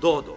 2-2।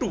2,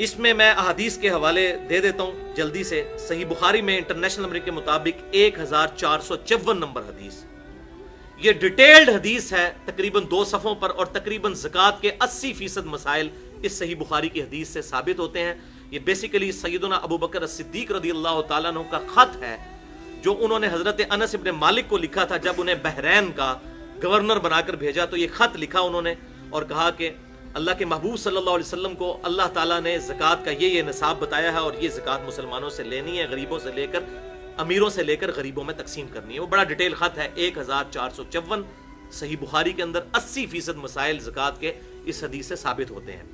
اس میں احادیث کے حوالے دے دیتا ہوں جلدی سے. صحیح بخاری میں انٹرنیشنل نمبر کے مطابق 1454 نمبر حدیث. یہ ڈیٹیلڈ حدیث ہے تقریباً 2 صفحوں پر, اور تقریباً زکوٰۃ کے 80% مسائل اس صحیح بخاری کی حدیث سے ثابت ہوتے ہیں. یہ بیسیکلی سیدنا ابو بکر الصدیق رضی اللہ تعالیٰ عنہ کا خط ہے جو انہوں نے حضرت انس ابن مالک کو لکھا تھا جب انہیں بحرین کا گورنر بنا کر بھیجا. تو یہ خط لکھا انہوں نے اور کہا کہ اللہ کے محبوب صلی اللہ علیہ وسلم کو اللہ تعالیٰ نے زکوٰۃ کا یہ نصاب بتایا ہے, اور یہ زکوٰۃ مسلمانوں سے لینی ہے, غریبوں سے لے کر امیروں سے لے کر غریبوں میں تقسیم کرنی ہے. وہ بڑا ڈیٹیل خط ہے 1454 صحیح بخاری کے اندر. 80% مسائل زکوٰۃ کے اس حدیث سے ثابت ہوتے ہیں.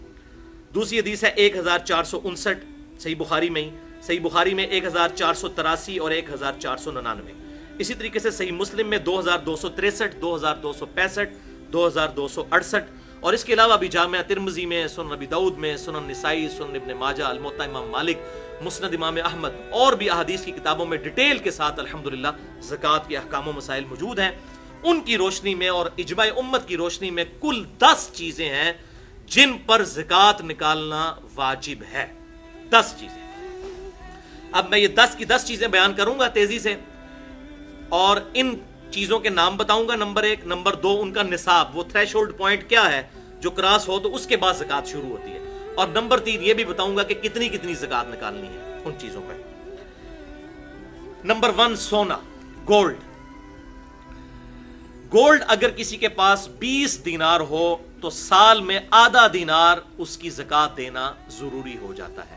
دوسری حدیث ہے 1459 صحیح بخاری میں ہی. صحیح بخاری میں 1483 اور 1499. اسی طریقے سے صحیح مسلم میں 2263, 2265, 2268, اور اس کے علاوہ بھی جامعہ ترمذی میں, سنن ابی داؤد میں, سنن نسائی, سنن ابن ماجہ, الموطا امام مالک, مسند امام احمد, اور بھی احادیث کی کتابوں میں ڈیٹیل کے ساتھ الحمدللہ زکوٰۃ کے احکام و مسائل موجود ہیں. ان کی روشنی میں اور اجماع امت کی روشنی میں کل 10 چیزیں ہیں جن پر زکوٰۃ نکالنا واجب ہے. 10 چیزیں. اب میں یہ 10 کی 10 چیزیں بیان کروں گا تیزی سے, اور ان چیزوں کے نام بتاؤں گا. نمبر 1, نمبر 2 ان کا نصاب, وہ تھریش ہولڈ پوائنٹ کیا ہے جو کراس ہو تو اس کے بعد زکوٰۃ شروع ہوتی ہے. اور نمبر 3 یہ بھی بتاؤں گا کہ کتنی زکوٰۃ نکالنی ہے ان چیزوں پر. نمبر 1 سونا, گولڈ. گولڈ اگر کسی کے پاس 20 دینار ہو تو سال میں آدھا دینار اس کی زکوٰۃ دینا ضروری ہو جاتا ہے.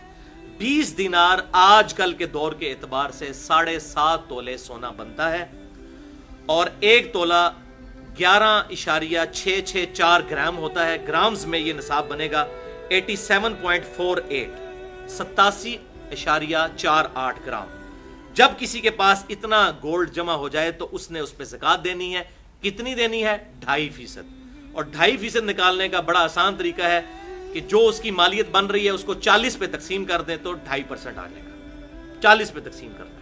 20 دینار آج کل کے دور کے اعتبار سے 7.5 تولے سونا بنتا ہے, اور 1 تولہ 11.664 گرام ہوتا ہے. گرامز میں یہ نصاب بنے گا 87.48, 87.48 گرام. جب کسی کے پاس اتنا گولڈ جمع ہو جائے تو اس نے اس پہ زکوٰۃ دینی ہے. کتنی دینی ہے؟ 2.5%. اور 2.5% نکالنے کا بڑا آسان طریقہ ہے کہ جو اس کی مالیت بن رہی ہے اس کو 40 پہ تقسیم کر دیں تو 2.5% آ جائے گا. 40 پہ تقسیم کرنا ہے.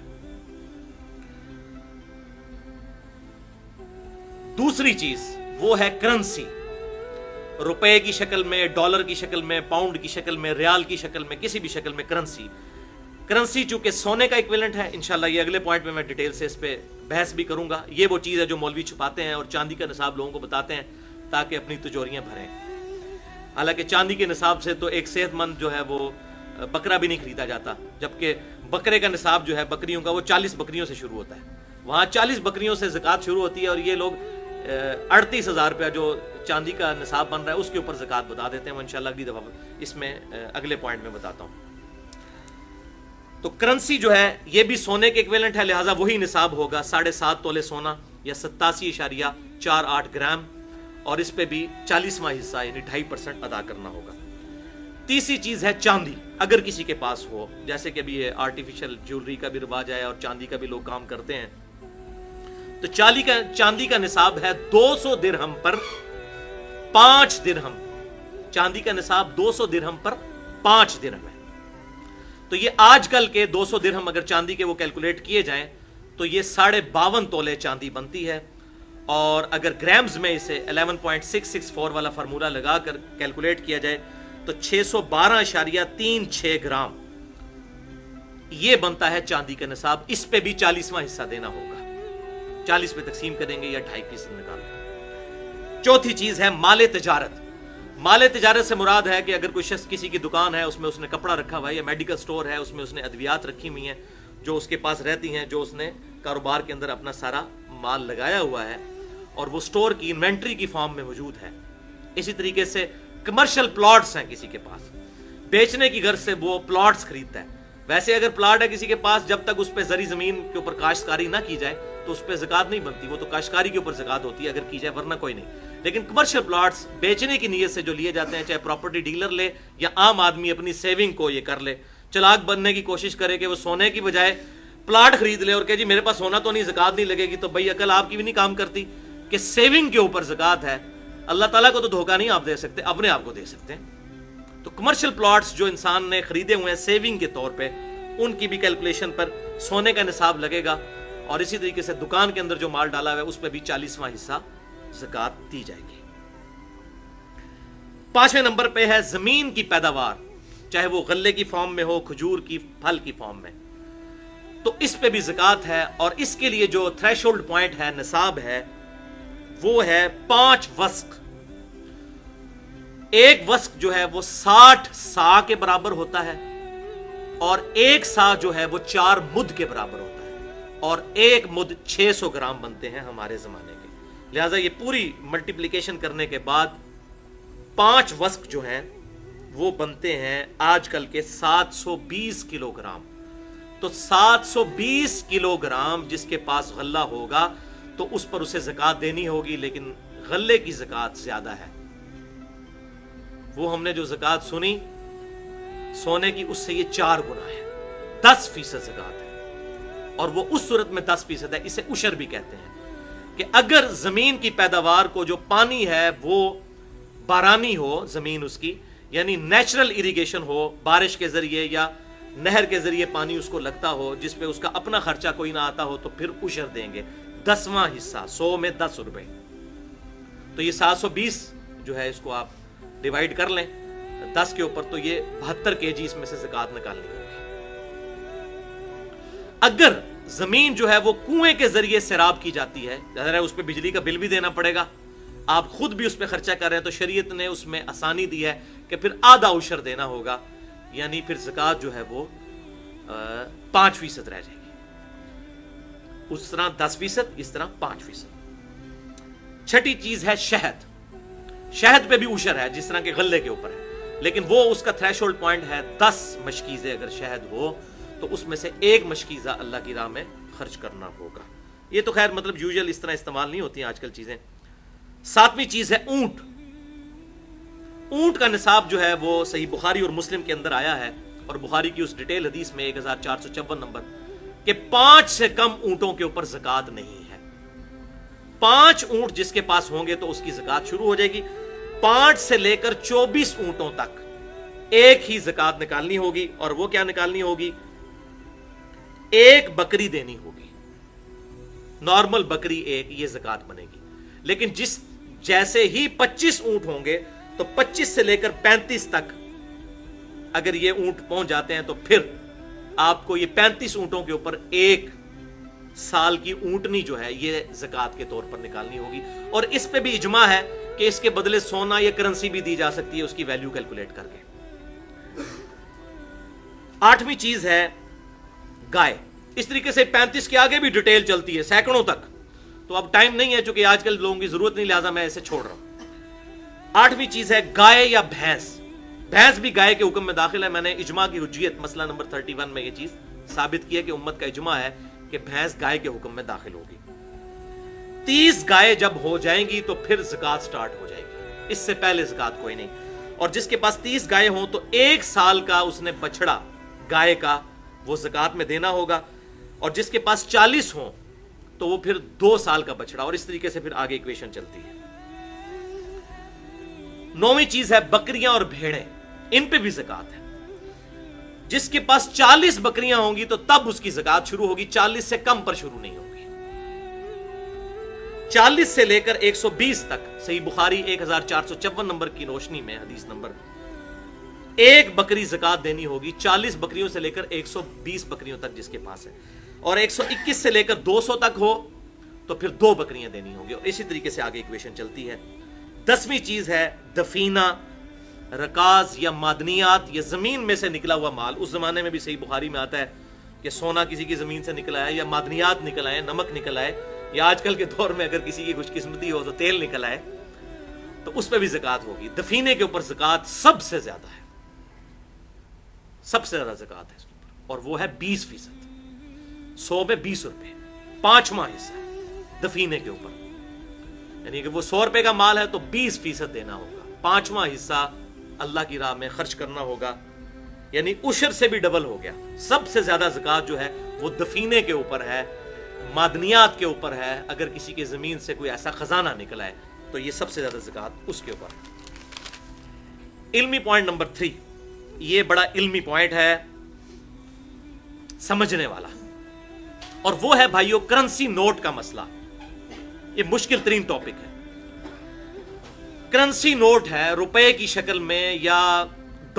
دوسری چیز وہ ہے کرنسی. روپے کی شکل میں, ڈالر کی شکل میں, پاؤنڈ کی شکل میں, ریال کی شکل میں, کسی بھی شکل میں کرنسی. کرنسی چونکہ سونے کا ایکویلنٹ ہے, انشاءاللہ یہ اگلے پوائنٹ میں ڈیٹیل سے اس پہ بحث بھی کروں گا. یہ وہ چیز ہے جو مولوی چھپاتے ہیں اور چاندی کا نصاب لوگوں کو بتاتے ہیں تاکہ اپنی تجوریاں بھریں. حالانکہ چاندی کے نصاب سے تو ایک صحت مند جو ہے وہ بکرا بھی نہیں خریدا جاتا, جبکہ بکرے کا نصاب جو ہے بکریوں کا وہ 40 بکریوں سے شروع ہوتا ہے. وہاں 40 بکریوں سے زکوٰۃ شروع ہوتی ہے, اور یہ لوگ 38,000 روپیہ جو چاندی کا نصاب بن رہا ہے اس کے اوپر زکوٰۃ بتا دیتے ہیں. وہ انشاءاللہ اگلی دفعہ اس میں اگلے پوائنٹ میں بتاتا ہوں. تو کرنسی جو ہے یہ بھی سونے کے ایکویلنٹ ہے, لہٰذا وہی نصاب ہوگا 7.5 تولے سونا یا 87.48 گرام, اور اس پہ بھی 40واں حصہ یعنی 2.5% ادا کرنا ہوگا. تیسری چیز ہے چاندی. اگر کسی کے پاس ہو, جیسے کہ ابھی یہ آرٹیفیشل جیولری کا بھی رواج ہے اور چاندی کا بھی لوگ کام کرتے ہیں, تو چاندی کا نصاب ہے 200 درہم پر 5 درہم. چاندی کا نصاب 200 درہم پر 5 درہم ہے. تو یہ آج کل کے 200 درہم اگر چاندی کے وہ کیلکولیٹ کیے جائیں تو یہ 52.5 تولے چاندی بنتی ہے. اور اگر گرامز میں اسے 11.664 والا فارمولہ لگا کر کیلکولیٹ کیا جائے تو 612.36 گرام یہ بنتا ہے چاندی کا نصاب. اس پہ بھی 40واں حصہ دینا ہوگا. 40 پہ تقسیم کریں گے یا 2.5% نکالیں. چوتھی چیز ہے مال تجارت. مال تجارت سے مراد ہے کہ اگر کوئی شخص کسی کی دکان ہے, اس میں اس نے کپڑا رکھا ہوا ہے, یا میڈیکل سٹور ہے, اس میں اس نے ادویات رکھی ہوئی ہیں جو اس کے پاس رہتی ہیں, جو اس نے کاروبار کے اندر اپنا سارا مال لگایا ہوا ہے, اور وہ سٹور کی انوینٹری کی فارم میں موجود ہے. اسی طریقے سے کمرشل پلاٹس ہیں کسی کے پاس, بیچنے کی غرض سے وہ پلاٹس خریدتا ہے. ویسے اگر پلاٹ ہے کسی کے پاس, جب تک اس پہ زرعی زمین کے اوپر کاشتکاری نہ کی جائے تو اس پہ زکوٰۃ نہیں بنتی. وہ تو کاشتکاری کے اوپر زکوٰۃ ہوتی ہے اگر کی جائے, ورنہ کوئی نہیں. لیکن کمرشل پلاٹس بیچنے کی نیت سے جو لیے جاتے ہیں, چاہے پراپرٹی ڈیلر لے یا عام آدمی اپنی سیونگ کو یہ کر لے, چلاک بننے کی کوشش کرے کہ وہ سونے کی بجائے پلاٹ خرید لے اور کہ جی میرے پاس سونا تو نہیں, زکوٰۃ نہیں لگے گی, تو بھائی عقل آپ کی بھی نہیں کام کرتی کہ سیونگ کے اوپر زکوٰۃ ہے. اللہ تعالیٰ کو تو دھوکہ نہیں آپ دے سکتے, اپنے آپ کو دے سکتے ہیں. تو کمرشل پلاٹس جو انسان نے خریدے ہوئے ہیں سیونگ کے طور پہ, ان کی بھی کیلکولیشن پر سونے کا نصاب لگے گا. اور اسی طریقے سے دکان کے اندر جو مال ڈالا ہوا ہے اس پہ بھی 40واں حصہ زکوٰۃ دی جائے گی. 5ویں نمبر پہ ہے زمین کی پیداوار. چاہے وہ غلے کی فارم میں ہو، کھجور کی پھل کی فارم میں، تو اس پہ بھی زکوٰۃ ہے. اور اس کے لیے جو تھریش ہولڈ پوائنٹ ہے، نصاب ہے، وہ ہے 5 وسق. ایک وسق جو ہے وہ 60 سا کے برابر ہوتا ہے، اور ایک سا جو ہے وہ 4 مد کے برابر ہوتا ہے، اور ایک مد 600 گرام بنتے ہیں ہمارے زمانے کے. لہذا یہ پوری ملٹیپلیکیشن کرنے کے بعد 5 وسق جو ہیں وہ بنتے ہیں آج کل کے 720 کلو گرام. تو 720 کلو گرام جس کے پاس غلہ ہوگا تو اس پر اسے زکوٰۃ دینی ہوگی، لیکن غلے کی زکوٰۃ زیادہ ہے. وہ ہم نے جو زکوٰۃ سنی سونے کی، اس سے یہ 4 گنا ہے، 10% زکوٰۃ ہے. اور وہ اس صورت میں 10% ہے، اسے عشر بھی کہتے ہیں، کہ اگر زمین کی پیداوار کو جو پانی ہے وہ بارانی ہو، زمین اس کی یعنی نیچرل اریگیشن ہو، بارش کے ذریعے یا نہر کے ذریعے پانی اس کو لگتا ہو، جس پہ اس کا اپنا خرچہ کوئی نہ آتا ہو، تو پھر عشر دیں گے 10واں حصہ، 100 میں 10 روپے. تو یہ 720 جو ہے اس کو آپ ڈیوائیڈ کر لیں 10 کے اوپر، تو یہ 72 kg اس میں سے زکوٰۃ نکالنی ہوگی. اگر زمین جو ہے وہ کنویں کے ذریعے سیراب کی جاتی ہے، ظاہر ہے اس پہ بجلی کا بل بھی دینا پڑے گا، آپ خود بھی اس پہ خرچہ کر رہے ہیں، تو شریعت نے اس میں آسانی دی ہے کہ پھر آدھا عشر دینا ہوگا، یعنی پھر زکوٰۃ جو ہے وہ 5% رہ جائے گی. اس طرح 10%، اس طرح 5%. چھٹی چیز ہے شہد. شہد پہ بھی عشر ہے جس طرح کے غلے کے اوپر ہے، لیکن وہ اس کا تھریش ہولڈ پوائنٹ ہے 10 مشکیزے. اگر شہد ہو تو اس میں سے 1 مشکیزہ اللہ کی راہ میں خرچ کرنا ہوگا. یہ تو خیر مطلب یوزل اس طرح استعمال نہیں ہوتی ہیں آج کل چیزیں. 7ویں چیز ہے اونٹ. اونٹ کا نصاب جو ہے وہ صحیح بخاری اور مسلم کے اندر آیا ہے، اور بخاری کی اس ڈیٹیل حدیث میں 1454 نمبر کہ 5 سے کم اونٹوں کے اوپر زکوٰۃ نہیں ہے. 5 اونٹ جس کے پاس ہوں گے تو اس کی زکوٰۃ شروع ہو جائے گی. 5 سے لے کر 24 اونٹوں تک ایک ہی زکوٰۃ نکالنی ہوگی. اور وہ کیا نکالنی ہوگی؟ ایک بکری دینی ہوگی. نارمل بکری ایک، یہ زکوٰۃ بنے گی. لیکن جیسے ہی 25 اونٹ ہوں گے تو 25 سے لے کر 35 تک اگر یہ اونٹ پہنچ جاتے ہیں تو پھر آپ کو یہ 35 اونٹوں کے اوپر 1 سال کی اونٹنی جو ہے یہ زکوٰۃ کے طور پر نکالنی ہوگی. اور اس پہ بھی اجماع ہے کہ اس کے بدلے سونا یا کرنسی بھی دی جا سکتی ہے، اس کی ویلیو کیلکولیٹ کر کے. 8ویں چیز ہے گائے. اس طریقے سے 35 کے آگے بھی ڈیٹیل چلتی ہے سینکڑوں تک، تو اب ٹائم نہیں ہے چونکہ آج کل لوگوں کی ضرورت نہیں، لہذا میں اسے چھوڑ رہا ہوں. 8ویں چیز ہے گائے یا بھینس. بھینس بھی گائے کے حکم میں داخل ہے. میں نے اجماع کی حجیت مسئلہ نمبر 31 میں یہ چیز ثابت کی ہے کہ امت کا اجماع ہے کہ بھینس گائے کے حکم میں داخل ہوگی. 30 گائے جب ہو جائیں گی تو پھر زکوٰۃ سٹارٹ ہو جائے گی، اس سے پہلے زکوٰۃ کوئی نہیں. اور جس کے پاس 30 گائے ہوں تو 1 سال کا اس نے بچڑا گائے کا وہ زکوٰۃ میں دینا ہوگا. اور جس کے پاس 40 ہوں تو وہ پھر 2 سال کا بچڑا. اور اس طریقے سے پھر آگے ایکویشن چلتی ہے. 9ویں چیز ہے بکریاں اور بھیڑیں. ان پہ بھی زکوٰۃ ہے. جس کے پاس 40 بکریاں ہوں گی تو تب اس کی زکوٰۃ شروع ہوگی، 40 سے کم پر شروع نہیں ہوگی. 40 سے لے کر 120 تک صحیح بخاری 1454 نمبر کی روشنی میں حدیث نمبر 1 بکری زکوٰۃ دینی ہوگی. 40 بکریوں سے لے کر 120 بکریوں تک جس کے پاس ہے. اور 121 سے لے کر 200 تک ہو تو پھر 2 بکریاں دینی ہوگی. اور اسی طریقے سے آگے ایکویشن چلتی ہے. 10ویں چیز ہے دفینہ، رکاز یا معدنیات، یا زمین میں سے نکلا ہوا مال. اس زمانے میں بھی صحیح بخاری میں آتا ہے کہ سونا کسی کی زمین سے نکلا ہے، یا معدنیات نکلا ہے، نمک نکلا ہے، یا آج کل کے دور میں اگر کسی کی خوش قسمتی ہو تو تیل نکلا ہے، تو اس پہ بھی زکوٰۃ ہوگی. دفینے کے اوپر زکوٰۃ سب سے زیادہ ہے، سب سے زیادہ زکوٰۃ ہے اس کے اوپر، اور وہ ہے 20%. 100 میں 20 روپے، 5واں حصہ دفینے کے اوپر. یعنی کہ وہ 100 روپے کا مال ہے تو 20% دینا ہوگا، 5واں حصہ اللہ کی راہ میں خرچ کرنا ہوگا. یعنی عشر سے بھی ڈبل ہو گیا. سب سے زیادہ زکوٰۃ جو ہے وہ دفینے کے اوپر ہے، معدنیات کے اوپر ہے. اگر کسی کی زمین سے کوئی ایسا خزانہ نکلا ہے تو یہ سب سے زیادہ زکوٰۃ اس کے اوپر. علمی پوائنٹ نمبر 3، یہ بڑا علمی پوائنٹ ہے، سمجھنے والا، اور وہ ہے بھائیو کرنسی نوٹ کا مسئلہ. یہ مشکل ترین ٹاپک ہے. کرنسی نوٹ ہے روپے کی شکل میں یا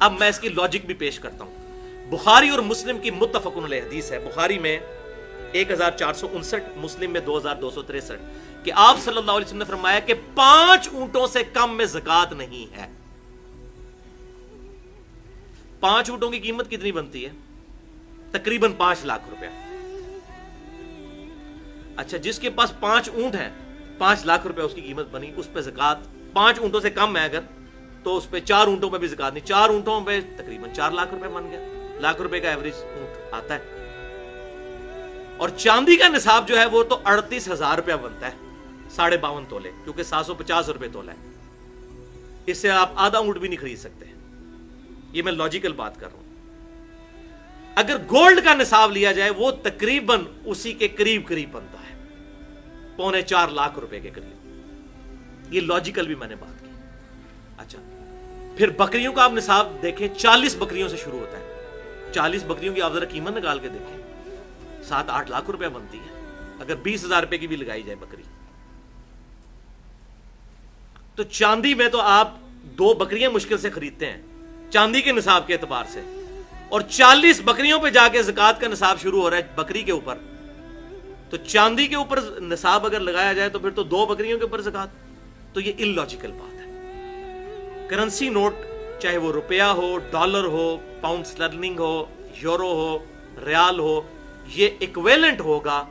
اب میں اس کی لاجک بھی پیش کرتا ہوں. بخاری اور مسلم کی متفقن علیہ حدیث ہے, بخاری میں 1459, مسلم میں 2263, کہ آپ صلی اللہ علیہ وسلم نے فرمایا کہ 5 اونٹوں سے کم میں زکات نہیں ہے. 5 اونٹوں کی قیمت کتنی بنتی ہے؟ تقریباً 5 لاکھ روپیہ. اچھا, جس کے پاس 5 اونٹ ہیں, 5 لاکھ روپے اس کی قیمت بنی, اس پہ زکات 5 اونٹوں سے کم ہے اگر, تو اس پہ 4 اونٹوں پہ بھی زکات نہیں. 4 اونٹوں پہ تقریباً 4 لاکھ روپے بن گیا. لاکھ روپے کا ایوریج اونٹ آتا ہے. اور چاندی کا نصاب جو ہے وہ تو 38,000 روپیہ بنتا ہے, 52.5 تولے, کیونکہ 750 روپے تولا ہے. اس سے آپ آدھا اونٹ بھی نہیں خرید سکتے. یہ میں لاجیکل بات کر رہا ہوں. اگر گولڈ کا نصاب لیا جائے وہ تقریباً اسی کے قریب بنتا ہے, 3.25 لاکھ روپے کے قریب. یہ لاجیکل بھی میں نے بات کی. اچھا, پھر بکریوں کا آپ نصاب دیکھیں, 40 بکریوں سے شروع ہوتا ہے. 40 بکریوں کی آپ ذرا قیمت نکال کے دیکھیں, 7-8 لاکھ روپے بنتی ہے, اگر 20,000 روپے کی بھی لگائی جائے بکری. تو چاندی میں تو آپ 2 بکریاں مشکل سے خریدتے ہیں چاندی کے نصاب کے اعتبار سے, اور 40 بکریوں پہ جا کے زکات کا نصاب شروع ہو رہا ہے بکری کے اوپر. تو چاندی کے اوپر نصاب اگر لگایا جائے تو پھر تو 2 بکریوں کے اوپر زکات. تو یہ ان لاجیکل بات ہے. کرنسی نوٹ, چاہے وہ روپیہ ہو, ڈالر ہو, پاؤنڈ سٹرلنگ ہو, یورو ہو, ریال ہو, یہ ایکویلنٹ ہوگا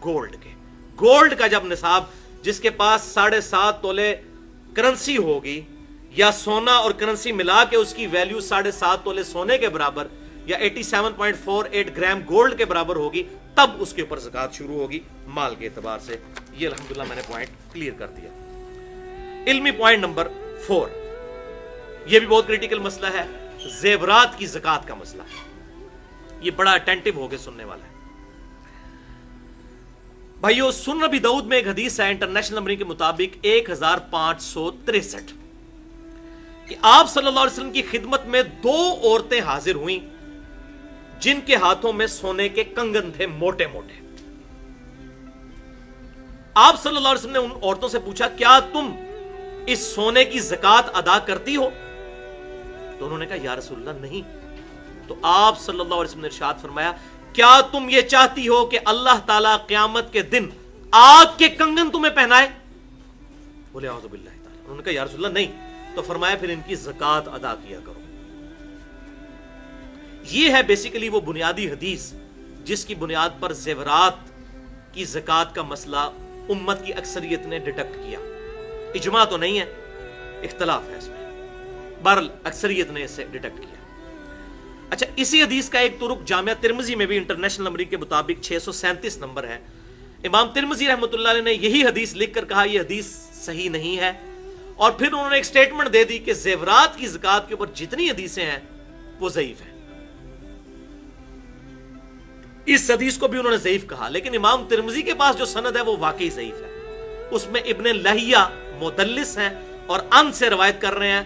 گولڈ کے. گولڈ کا جب نصاب, جس کے پاس 7.5 تولے کرنسی ہوگی, یا سونا اور کرنسی ملا کے اس کی ویلیو 7.5 تولے سونے کے برابر یا 87.48 گرام گولڈ کے برابر ہوگی, تب اس کے اوپر زکات شروع ہوگی مال کے اعتبار سے. یہ الحمدللہ میں نے پوائنٹ کلیئر کر دیا. علمی پوائنٹ نمبر 4, یہ بھی بہت کریٹیکل مسئلہ ہے, زیورات کی زکات کا مسئلہ. یہ بڑا اٹینٹو ہو کے سننے والا ہے بھائیو. سنن ابی داؤد میں ایک حدیث ہے انٹرنیشنل نمبرنگ کے مطابق 1563, کہ آپ صلی اللہ علیہ وسلم کی خدمت میں 2 عورتیں حاضر ہوئیں جن کے ہاتھوں میں سونے کے کنگن تھے موٹے موٹے. آپ صلی اللہ علیہ وسلم نے ان عورتوں سے پوچھا, کیا تم اس سونے کی زکات ادا کرتی ہو؟ تو انہوں نے کہا یا رسول اللہ نہیں. تو آپ صلی اللہ علیہ وسلم نے ارشاد فرمایا, کیا تم یہ چاہتی ہو کہ اللہ تعالیٰ قیامت کے دن آگ کے کنگن تمہیں پہنائے؟ بولے اعوذ باللہ تعالیٰ. انہوں نے کہا یا رسول اللہ نہیں. تو فرمایا پھر ان کی زکات ادا کیا کرو. یہ ہے بیسیکلی وہ بنیادی حدیث جس کی بنیاد پر زیورات کی زکات کا مسئلہ امت کی اکثریت نے ڈیٹیکٹ کیا. اجماع تو نہیں ہے, اختلاف ہے اس میں, بہرحال اکثریت نے اسے ڈیٹیکٹ کیا. اچھا, اسی حدیث کا ایک طرق جامعہ ترمذی میں بھی انٹرنیشنل نمبرنگ کے مطابق 637 نمبر ہے. امام ترمذی رحمۃ اللہ علیہ نے یہی حدیث لکھ کر کہا یہ حدیث صحیح نہیں ہے, اور پھر انہوں نے ایک سٹیٹمنٹ دے دی کہ زیورات کی زکات کے اوپر جتنی حدیثیں ہیں وہ ضعیف ہیں. اس حدیث کو بھی انہوں نے ضعیف کہا, لیکن امام ترمذی کے پاس جو سند ہے وہ واقعی ضعیف ہے. اس میں ابن لہیہ مدلس ہیں اور ان سے روایت کر رہے ہیں,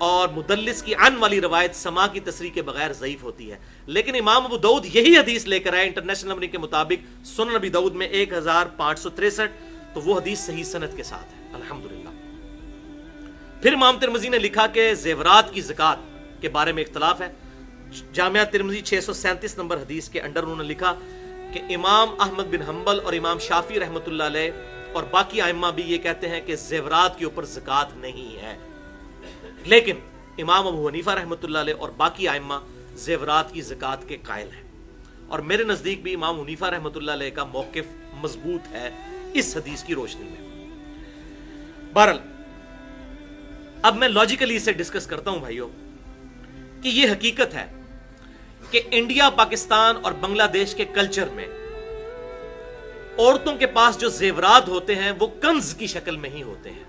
اور مدلس کی ان والی روایت سما کی تصریح کے بغیر ضعیف ہوتی ہے. لیکن امام ابو داؤد یہی حدیث لے کر آئے انٹرنیشنل نمبرنگ کے مطابق سنن ابی داؤد میں 1563, تو وہ حدیث صحیح سند کے ساتھ ہے الحمدللہ. پھر امام ترمذی نے لکھا کہ زیورات کی زکات کے بارے میں اختلاف ہے. جامعہ ترمذی 637 نمبر حدیث کے انڈر انہوں نے لکھا کہ امام احمد بن حنبل اور امام شافعی رحمۃ اللہ علیہ اور باقی ائمہ بھی یہ کہتے ہیں کہ زیورات کے اوپر زکات نہیں ہے, لیکن امام ابو حنیفہ رحمۃ اللہ علیہ اور باقی ائمہ زیورات کی زکات کے قائل ہیں, اور میرے نزدیک بھی امام حنیفہ رحمۃ اللہ علیہ کا موقف مضبوط ہے اس حدیث کی روشنی میں. بہرحال اب میں لاجیکلی اسے ڈسکس کرتا ہوں بھائیوں, کہ یہ حقیقت ہے کہ انڈیا, پاکستان اور بنگلہ دیش کے کلچر میں عورتوں کے پاس جو زیورات ہوتے ہیں وہ کنز کی شکل میں ہی ہوتے ہیں.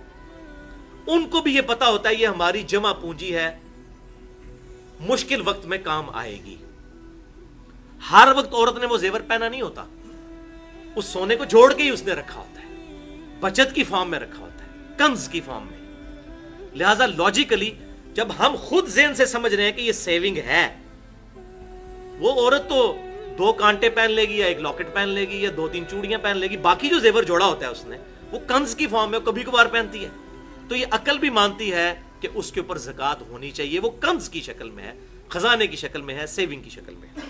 ان کو بھی یہ پتا ہوتا ہے یہ ہماری جمع پونجی ہے, مشکل وقت میں کام آئے گی. ہر وقت عورت نے وہ زیور پہنا نہیں ہوتا, اس سونے کو جوڑ کے ہی اس نے رکھا ہوتا ہے, بچت کی فارم میں رکھا ہوتا ہے, کنز کی فارم میں. لہذا لاجیکلی جب ہم خود ذہن سے سمجھ رہے ہیں کہ یہ سیونگ ہے, وہ عورت تو 2 کانٹے پہن لے گی یا 1 لاکٹ پہن لے گی یا 2-3 چوڑیاں پہن لے گی, باقی جو زیور جوڑا ہوتا ہے اس نے وہ کنز کی فارم میں کبھی کبھار پہنتی ہے. تو یہ عقل بھی مانتی ہے کہ اس کے اوپر زکات ہونی چاہیے. وہ کنز کی شکل میں ہے, خزانے کی شکل میں ہے, سیونگ کی شکل میں ہے.